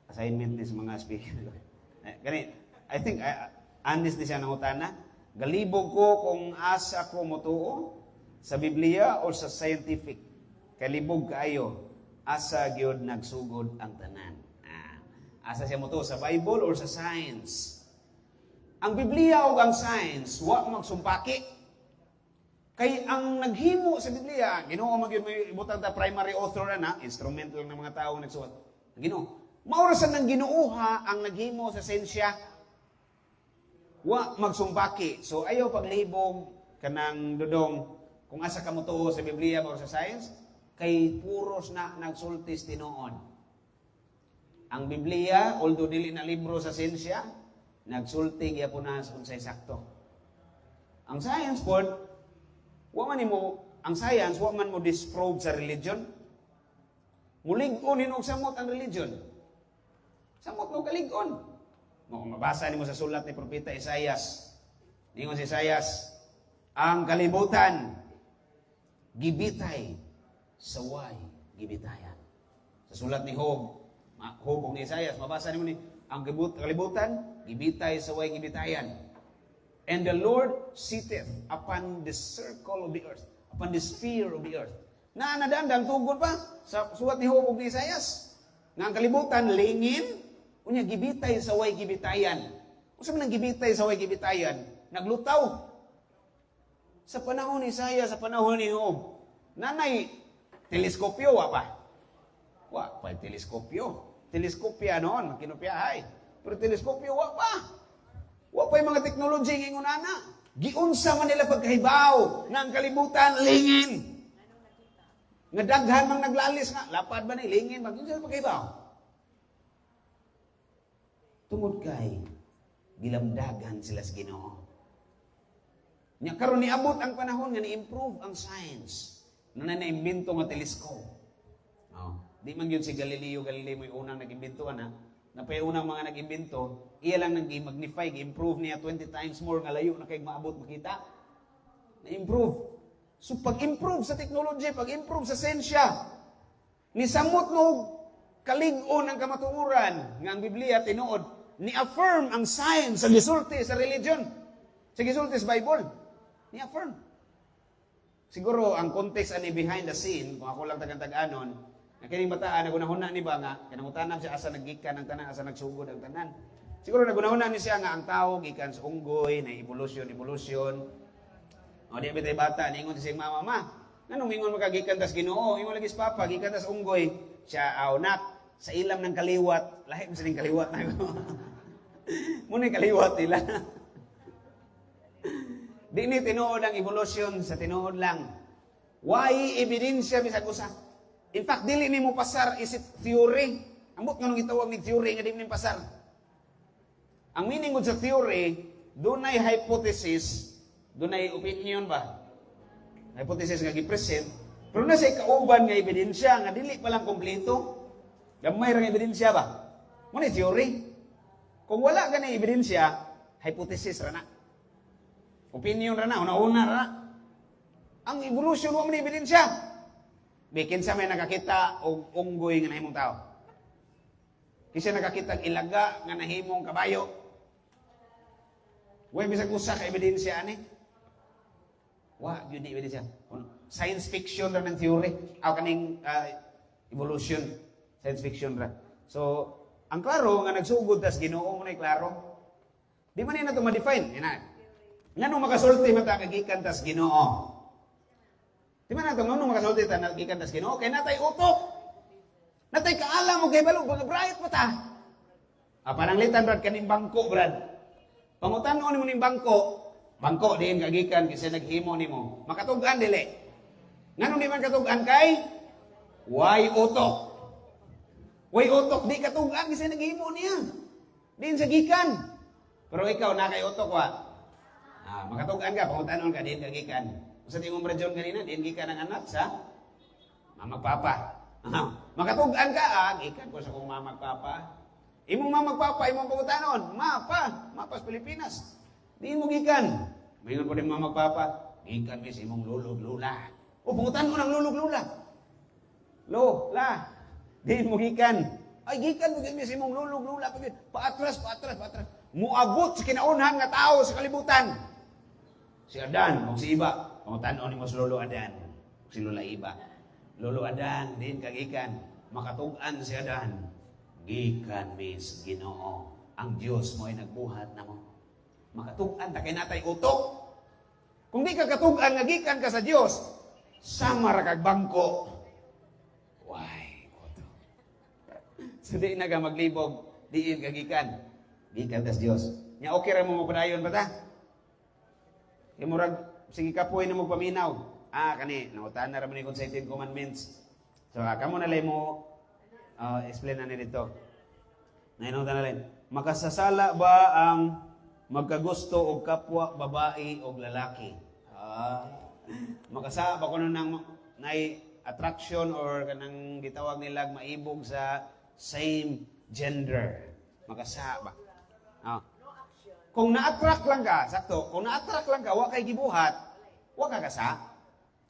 assignment ni sa mga speaker. Gani, I think honest ni siya ng utana. Galibog ko kung asa ko motuo sa Biblia o sa scientific. Kalibog kaayo asa gyud nagsugod ang tanan. Asa siya motuo sa Bible or sa science. Ang Biblia o ang science wa magsumpaki. Kay ang naghimo sa Biblia, Ginoo magyud may ibutang ta primary author na, instrumental ng mga tawo nagsulat. Ginoo. Maurasan ng Ginooha ang naghimo sa sensya. Wa magsumbaki. So ayaw paglibog kanang dudong kung asa ka motuo sa Biblia o sa science, kay puros na nagsultis tinuod. Ang Biblia, although dili na libro sa sensya, nagsulti gyapon na unsay sakto. Ang science pod, ang science wa man mo disprove sa religion. Mulig-on hinog samot ang religion. Samot mo kalig-on. Mabasa nimo sa sulat ni Propeta Isaias. Ningon si Isaias, ang kalibutan gibitay saway gibitayan. Sa sulat ni Job ni Isaias, mabasa nimo ni ang kalibutan gibitay saway gibitayan. And the Lord sitteth upon the circle of the earth, upon the sphere of the earth. Nadandang tugon pa sa sulat ni Job ni Isaias. Nga ang kalibutan lingin, unya gibitay sa way gibitayan. Unsa man ang gibitay sa way gibitayan? Naglutaw. Sa panahon ni Isaias, sa panahon ni Job, nanay teleskopyo wa pa. Wa pa teleskopyo. Teleskopya noon, kinopyahay. Pero teleskopyo wa pa. Wa pa yung mga teknology ng unana. Giunsa man nila pagkahibaw na ang kalibutan lingin. Nga daghan mang naglalis nga, lapad ba na lingin, mag-unsa pagkahibaw? Tungod kay gilamdagan sila sa Ginoo. Nya karon niabot ang panahon nga ni-improve ang science. Na-imbento nga telescope. Di man yun si Galileo mo yung unang nag-imbento na. Napay unang mga nag-imbento, iya lang nag-magnify, improve niya 20 times more nga layo na kay maabot makita. Na-improve. So pag-improve sa technology, pag-improve sa sensya, ni samot no kalig-on ang kamatuoran nga ang Biblia tinuod, ni-affirm ang science sa gisulti sa religion. Sa gisulti sa Bible. Ni-affirm. Siguro ang context ani behind the scene, kung ako lang tagang-tag-anon, kining bataan nagunahuna ni ba nga kanang siya asa naggikan ang tanan, asa nagsugod ang tanan. Siguro nagunahuna ni siya nga ang tao gikan sa unggoy na evolution. O di bitay bata ningon siya mama, nganong mingon makagikan tas Ginoo, ingon lagi sa papa gikan tas unggoy, siya nak sa ilam ng kaliwat, lahi mo sining kaliwat na ko. Muna kaliwat nila. Di ni tinuod ang evolution sa tinuod lang. Why ebidensya bisag usa? In fact, dili ni mo pasar isip theory. Ambot nga nung itawag ni theory nga di mo pasar. Ang meaning sa theory, dunay hypothesis, dunay opinion ba? Hypothesis nga gi-present, pero na say kauban nga ebidensya nga dili pa lang kompleto. Gamay ra nga ebidensya ba? Mo ni theory. Kung wala ka na ebidensya, hypothesis ra na. Opinion ra na, una-una ra na. Ang evolution mo ni ebidensya. Bikin sa may nakakita og unggoy nga nahimong tao. Kisa nakakita ilaga nga nahimong kabayo. Way bisag usa ka ebidensya ani. Wa gyud ebidensya. Science fiction ra ng theory. Aw kaning evolution. Science fiction ra. So, ang klaro nga nagsugod tas Ginoo mo nay klaro. Di man na to ma-define. Ina. Nganong makasulti mata kagikan tas Ginoo? Di man nato ngunong makasulti ta nagikan tas Ginoo kay natay utok. Natay kaalam mo kay balo bright pa ta. Pananglitan brad kaning bangko brad. Pangutan-on nimo ning bangko diin kagikan kasi naghimo nimo. Makatugan dili. Nganong di man katugan kay way utok. Way utok di katugan kasi naghimo niya. Diin sa gikan. Pero ikaw na kay utok wa. Makatugan ka pangutan-on ka diin kagikan. Sa tingong Brad John kanina diin gikan ang anak sa mamagpapa. Makatugan ka gikan ko sa kong mamagpapa. Imong mamagpapa, imong pangutanon, mapas Pilipinas. Diin mo gikan. Mayroon ko din mamagpapa, gikan bis imong lulog lula. Pangutanon ang lulog lula. La, diin mo gikan. Ay, gikan mo bis imong lulog lula. Paatras. Muabot sa kinaunhan nga tao sa kalibutan. Si Adan, o si Iba. Pangutanon ni mas Lolo Adan. Si Lola Iba. Lolo Adan, diin kagikan. Makatugan si Adan. Gikan mis Ginoo, ang Dios mo ay nagbuhat na mo. Makatugan ta kay natay utok. Kung di ka katugan nga gikan ka sa Dios, sama ra kag bangko. Why, utok. So di na ka maglibog, diin ka gikan. Gikan ka sa Dios. Nya okay ra mo mapadayon ba ta? Imurag sige kapoy na mo paminaw. Kani nautan na ra man ni sa 10 commandments. So kamo na lay mo explain na dito. Nainong tanalin. Makasasala ba ang magkagusto og kapwa babae o lalaki? Makasa ba kuno nang nay attraction or kanang gitawag nila maibog sa same gender? Makasa ba? Kung na-attract lang ka, sakto, kung na-attract lang ka, wa kay gibuhat, wa ka kasa.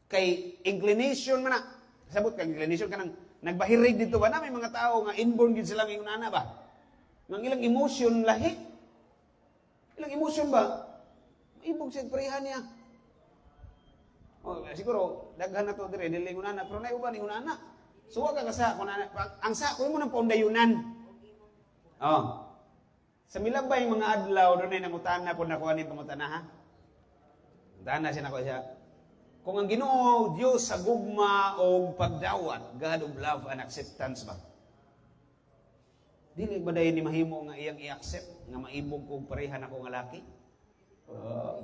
Kay inclination man na. Sabot ka inclination ka nang nagbahirig dito ba na may mga tao nga inborn gid silang ingon ana ba? Nang ilang emotion lahi. Ilang emotion ba? Ibog siya pareha niya. Siguro daghan na to dire dili ingon ana pero nay uban ingon ana. So wa ka kasa kun ana ang sa ko mo nang paundayunan. Sa milabay mga adlaw dunay nangutana pud nakuha ni pangutana ha. Dana siya nako siya. Kung ang Ginoo Dios sa gugma o pagdawat, God of love and acceptance ba? Dili ba dayon ni mahimo nga iyang i-accept nga maibog kog pareha nako nga laki?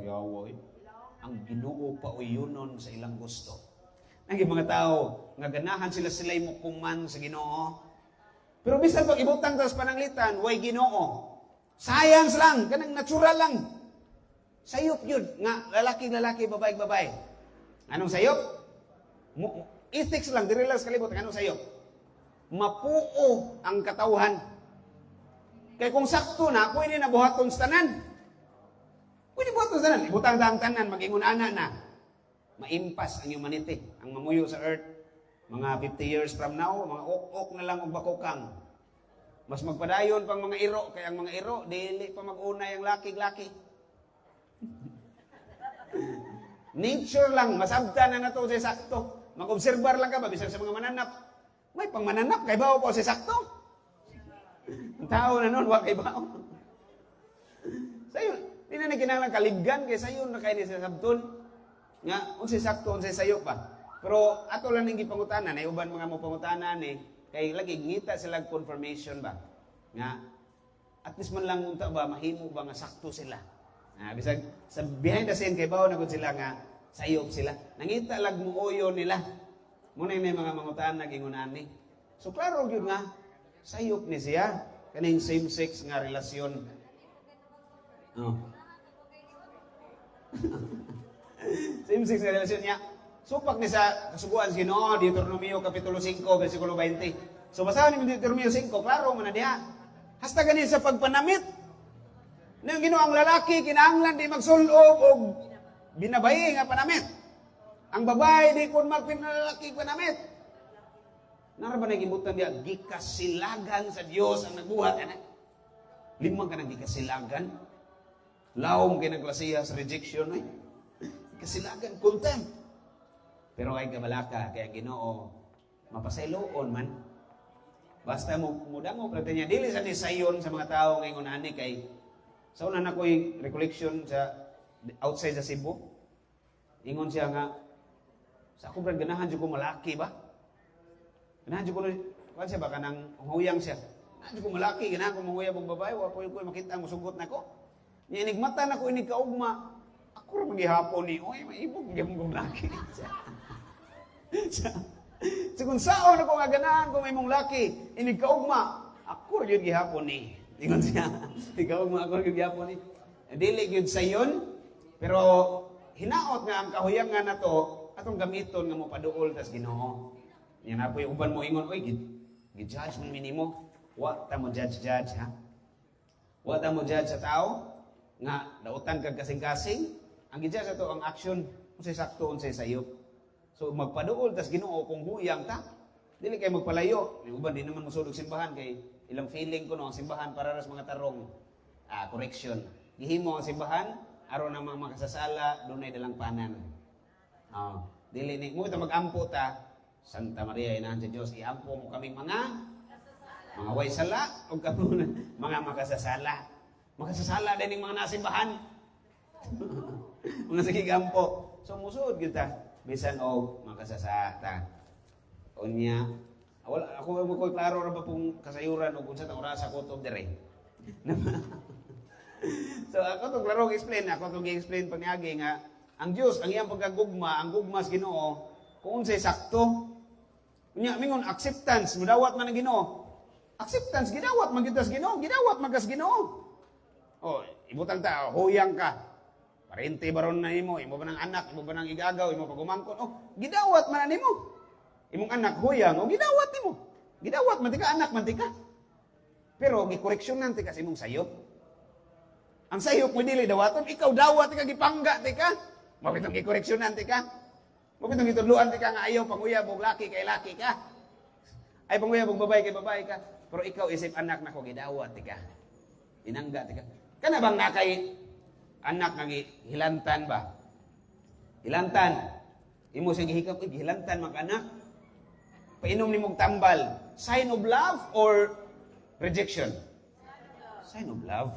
Yawoy. Ang Ginoo pauyunon sa ilang gusto. Ang mga tao nga ganahan sila mo kuman sa Ginoo. Pero bisan pag ibutang sa pananglitan, way Ginoo. Sayang lang, kanang natural lang. Sayop yun nga lalaki, babae. Anong sayop? Ethics lang, dire lang sa kalibot. Anong sayop? Mapuo ang katawhan. Kaya kung sakto na, pwede na buhaton sa tanan. Pwede buhaton sa tanan. Ibutang ang tanan, mag-ingon ana na. Maimpas ang humanity, ang mamuyo sa earth. Mga 50 years from now, mga ok-ok na lang og bakukang. Mas magpadayon pang mga iro, kaya ang mga iro, dili pa mag-unay ang laki-laki. Nature lang, masabta na nato sa sakto. Mag-obserbar lang ka ba, bisag sa mga mananap. May pang mananap, kay bao po sa sakto. Ang tao na nun, wag kay bao. Sayo, di na kinahanglan kaliggan, kay sayo na kayo ni sa sabton. Nga, unsay sakto, unsay sayo pa. Pero ato lang ng gipangutanan, ay uban mga mo pangutanan kay lagi ngita sila confirmation ba. Nga, at least man lang unta ba, mahimo ba nga sakto sila. Bisag sa behind the scene kay bao na gud sila nga sayop sila. Nangita lag muoyo nila. Muna may mga mangutan nagingunan ni. So klaro gyud nga sayop ni siya kaning same sex nga relasyon. Same sex nga relasyon niya. Supak ni sa kasuguan si Ginoo Deuteronomio kapitulo 5 bersikulo 20. So basahan ni Deuteronomio 5, klaro man na diha. Hasta gani sa pagpanamit nang Ginoo ang lalaki kinahanglan di magsulob og binabayi nga panamit. Ang babae di kun magpinalalaki panamit. Nara ba nagibutan diya gikasilagan sa Dios ang nagbuhat ana? Limang ka nang gikasilagan. Lawom kay nagklasiya sa rejection ay. Gikasilagan contempt. Pero ay kabalaka kay ang Ginoo mapasayloon man. Basta mo mudango plate niya dili sa sayon sa mga tawo ngayon ani kay sa una na ko'y recollection sa outside sa Cebu. Ingon siya nga, Sa ako brad ganahan jud ko malaki ba? Ganahan jud ko kuan siya ba kanang huyang siya. Ganahan jud ko malaki, ganahan ko mahuyang og babae, wa ko makita ang musugot nako. Nya inigmata na ko ini kaugma. Ako ra magihapon ni, oy maibog gyud mo laki. So kung saon ako nga ganahan ko may mong laki, inig kaugma, ako ra gyud gihapon ni. Ingon siya, ikaw mo ako gyud gihapon ni. Dili gyud sayon, pero hinaot nga ang kahuyangan nato atong gamiton nga mo paduol tas Ginoo. Yan na po yung uban mo ingon, oy gid-judge mo minimo. Wa ta mo judge ha. Wa ta mo judge sa tao nga dautan kag kasing-kasing. Ang gid-judge ato ang action unsay sakto unsay sayop. So magpaduol tas Ginoo kung huyang ta, dili kay magpalayo. Yung uban di naman mosulog simbahan kay ilang feeling ko no ang simbahan para sa mga tarong correction. Gihimo ang simbahan aron ang mga makasasala dunay dalang panan. Dili ni mo ito mag-ampo ta. Santa Maria inahan sa Diyos, iampo mo kaming mga way sala o mga makasasala. Makasasala din yung mga nasimbahan. Mga sigigampo. So musuod kita bisan og makasasata. Unya, ako ko klaro ra ba pong kasayuran o kung sa orasa ko to dire. So ako to klaro explain, ako to gi-explain pangagi nga ang Dios ang iyang pagkagugma, ang gugma sa Ginoo kung unsay sakto. Unya mingon acceptance, mudawat man ang Ginoo. Acceptance gidawat man gyud sa Ginoo, gidawat man kas Ginoo. Oh, ibutang ta, huyang ka. Parente baron na imo ba nang anak, imo ba nang igagaw, imo pagumangkon. Oh, gidawat man nimo. Imong anak huyang, oh gidawat nimo. Gidawat man tika anak man tika. Pero gikoreksyonan tika sa imong sayop. Ang sayop mo dili dawaton, ikaw dawat tika gipangga tika. Mabitong gikoreksyonan tika. Mabitong gitudluan tika nga ayaw panguyab og laki kay laki ka. Ay panguyab og babae kay babae ka. Pero ikaw isip anak nako gidawat tika. Inangga tika. Kana bang nakay anak nga hilantan ba? Hilantan. Imo sing gihikap hilantan man anak. Painom nimong tambal. Sign of love or rejection? Sign of love.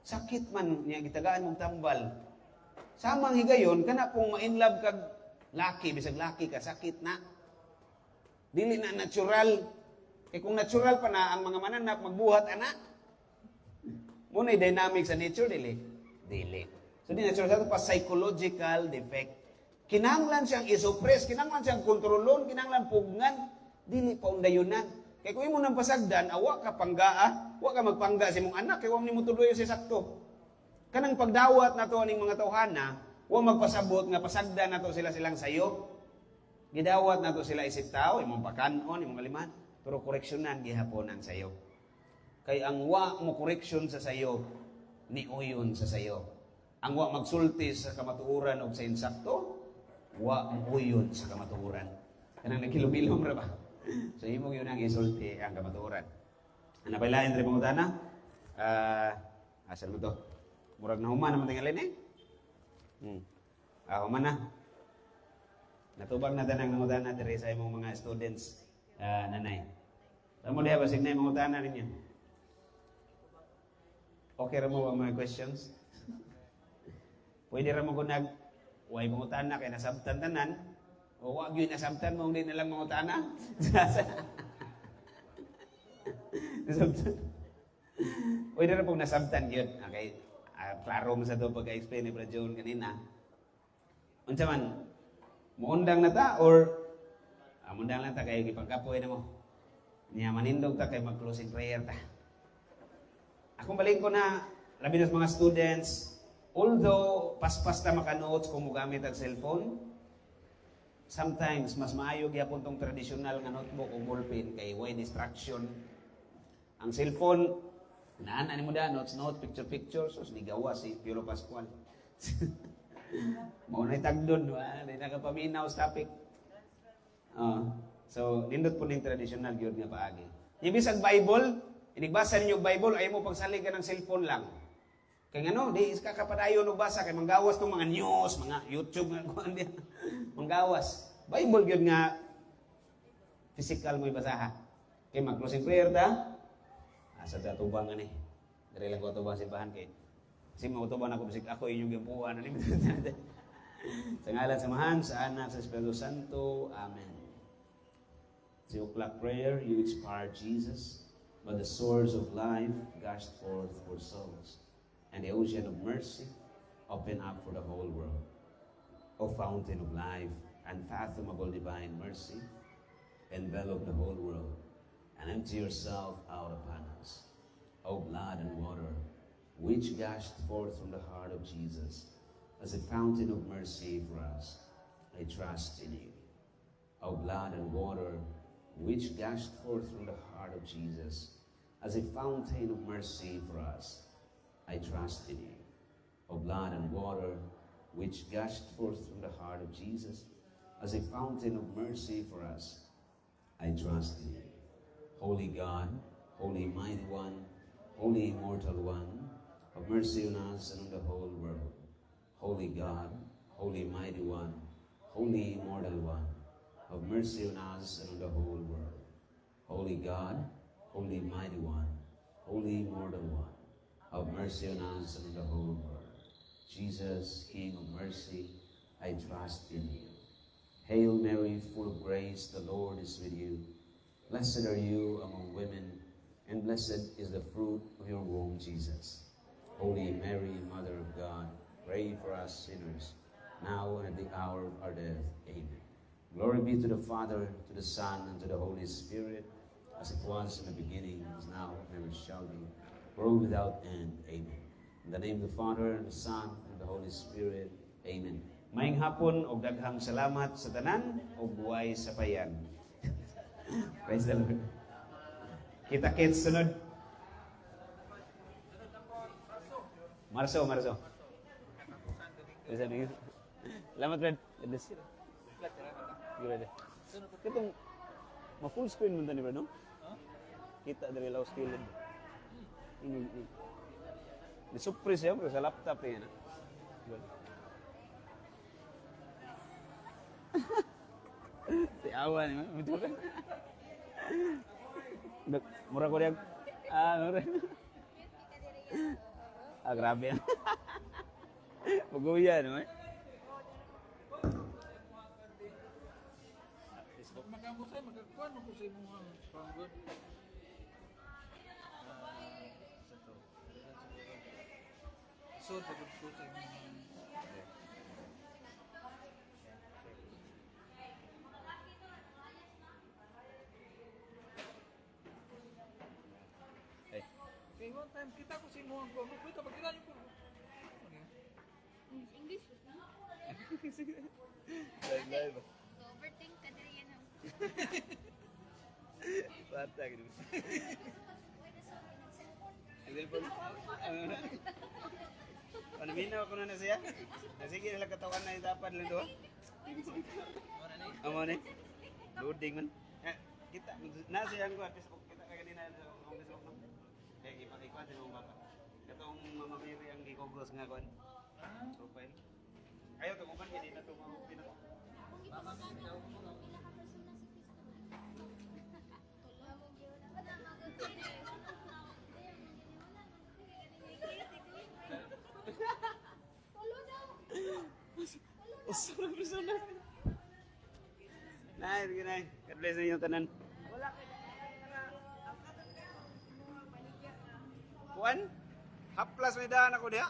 Sakit man niya gitagaan mong tambal. Samang higayon kana pong ma-inlove kag laki bisag laki ka sakit na. Dili na natural. Kung natural pa na ang mga mananap magbuhat ana. Muna'y dynamic sa nature dili. So di natural sa pa psychological defect. Kinahanglan siyang isuppress, kinahanglan siyang kontrolon, kinahanglan pugngan, dili pa undayunan. Kay kung imo nang pasagdan, awa ka panggaa, wa ka magpangga sa imong anak kay wa nimo tuloy sa sakto. Kanang pagdawat nato ning mga tawhana, wa magpasabot nga pasagdan nato sila silang sayo. Gidawat nato sila isip tao, imong pakanon, imong kaliman, pero koreksyonan gihapon ang sayo. Kay ang wa mo koreksyon sa sayo, ni uyon sa sayo. Ang wa magsulti sa kamatuoran o sa insakto, wa uyon sa kamatuoran. Kanang nagkilom-ilom ra ba? So imo yun ang isulti ang kamatuoran. Ano pa ilain rin mga utana? Asal mo to? Murag na human naman tingalin eh. Human na. Natubag na tanang mga utana diri sa imong mga students. Nanay. Tamo diha basig na mga utana ninyo. Okay ra mo ba mga questions? Pwede ra mo ko way mga utana kay nasabtan tanan. O wag yun nasabtan mo hindi nalang mga utana. Nasabtan. Pwede ra pong nasabtan yun. Okay. Klaro mo sa ito pagka-explain ni Brad John kanina. Unsa man, muundang na ta or muundang lang ta kayo ipagkapoy na mo. Niya manindog ta kay mag-closing prayer ta. Akong balik ko na labi na mga students, although paspas ta maka-notes kung mugamit ang cellphone, sometimes mas maayo gyapon tong traditional nga notebook o ballpen kay way distraction. Ang cellphone naan ani mo da notes picture so ligawa si Piolo Pascual. Mao na tagdon di nakapaminaw sa topic. So nindot po ning traditional gyud nga paagi. Ibisag Bible, inigbasa ninyo Bible ay mo pagsalig ka ng cellphone lang. Kay ngano di iska ka padayon og basa kay manggawas tong mga news, mga YouTube nga kuan di. Manggawas. Bible gyud nga physical mo ibasaha. Kay mag-closing prayer ta. Asa ta tubang ani. Dire lang ko tubang simbahan kay. Kasi mo tubang ako bisig ako inyong gimpuan ani. Sa ngalan sa Mahan, sa Anak, sa Espiritu Santo. Amen. 3 o'clock prayer, you inspired Jesus, but the source of life gushed forth for souls, and the ocean of mercy opened up for the whole world. O fountain of life, unfathomable divine mercy, envelop the whole world, and empty yourself out upon us. O blood and water, which gushed forth from the heart of Jesus, as a fountain of mercy for us, I trust in you. O blood and water, which gushed forth from the heart of Jesus, as a fountain of mercy for us, I trust in you. O blood and water, which gushed forth from the heart of Jesus, as a fountain of mercy for us, I trust in you. Holy God, Holy Mighty One, Holy Immortal One, have mercy on us and on the whole world. Holy God, Holy Mighty One, Holy Immortal One, have mercy on us and on the whole world. Holy God, Holy Mighty One, Holy Immortal One, have mercy on us and on the whole world. Jesus, King of mercy, I trust in you. Hail Mary, full of grace, the Lord is with you. Blessed are you among women, and blessed is the fruit of your womb, Jesus. Holy Mary, Mother of God, pray for us sinners, now and at the hour of our death. Amen. Glory be to the Father, to the Son, and to the Holy Spirit, as it was in the beginning, is now, and ever shall be, world without end. Amen. In the name of the Father, and the Son, and the Holy Spirit. Amen. Maayong hapon o daghang salamat sa tanan o buhay sa payan. Praise the Lord. Kita-kits sunod. Marso. Salamat, Red. Kitong ma-full screen mo tani, Brad, no? Kita dari laos kilid. Ni-surprise siya, pero sa laptop niya na. Si Awan, betul kan? Murah ko diyan. Murah. Grabe yan. Paguya, no? Magkamusay, magkakuan mo ko sa imong panggood. So, pagod ko sa imong kay one time kita ko si mo ko kita pagkita niyo ko. English no? Live. Overthink ka din yan. Bata gitu. Telepon. Panaminaw ko na siya. Sige nila katawan na dapat lang doon. Amo ni. Loading man. Kita na siya ko Facebook kita kanina sa Facebook no. Kaya ipakikuan sa mga bata. Katong mamamiri ang gikogros nga kuan. Profile. Ayaw to kuban kini na to mga pinato. Mamamiri daw ko. Usap persona. Nah, gini. God bless yung tanan. Kuan? Haplas may daan ako diha.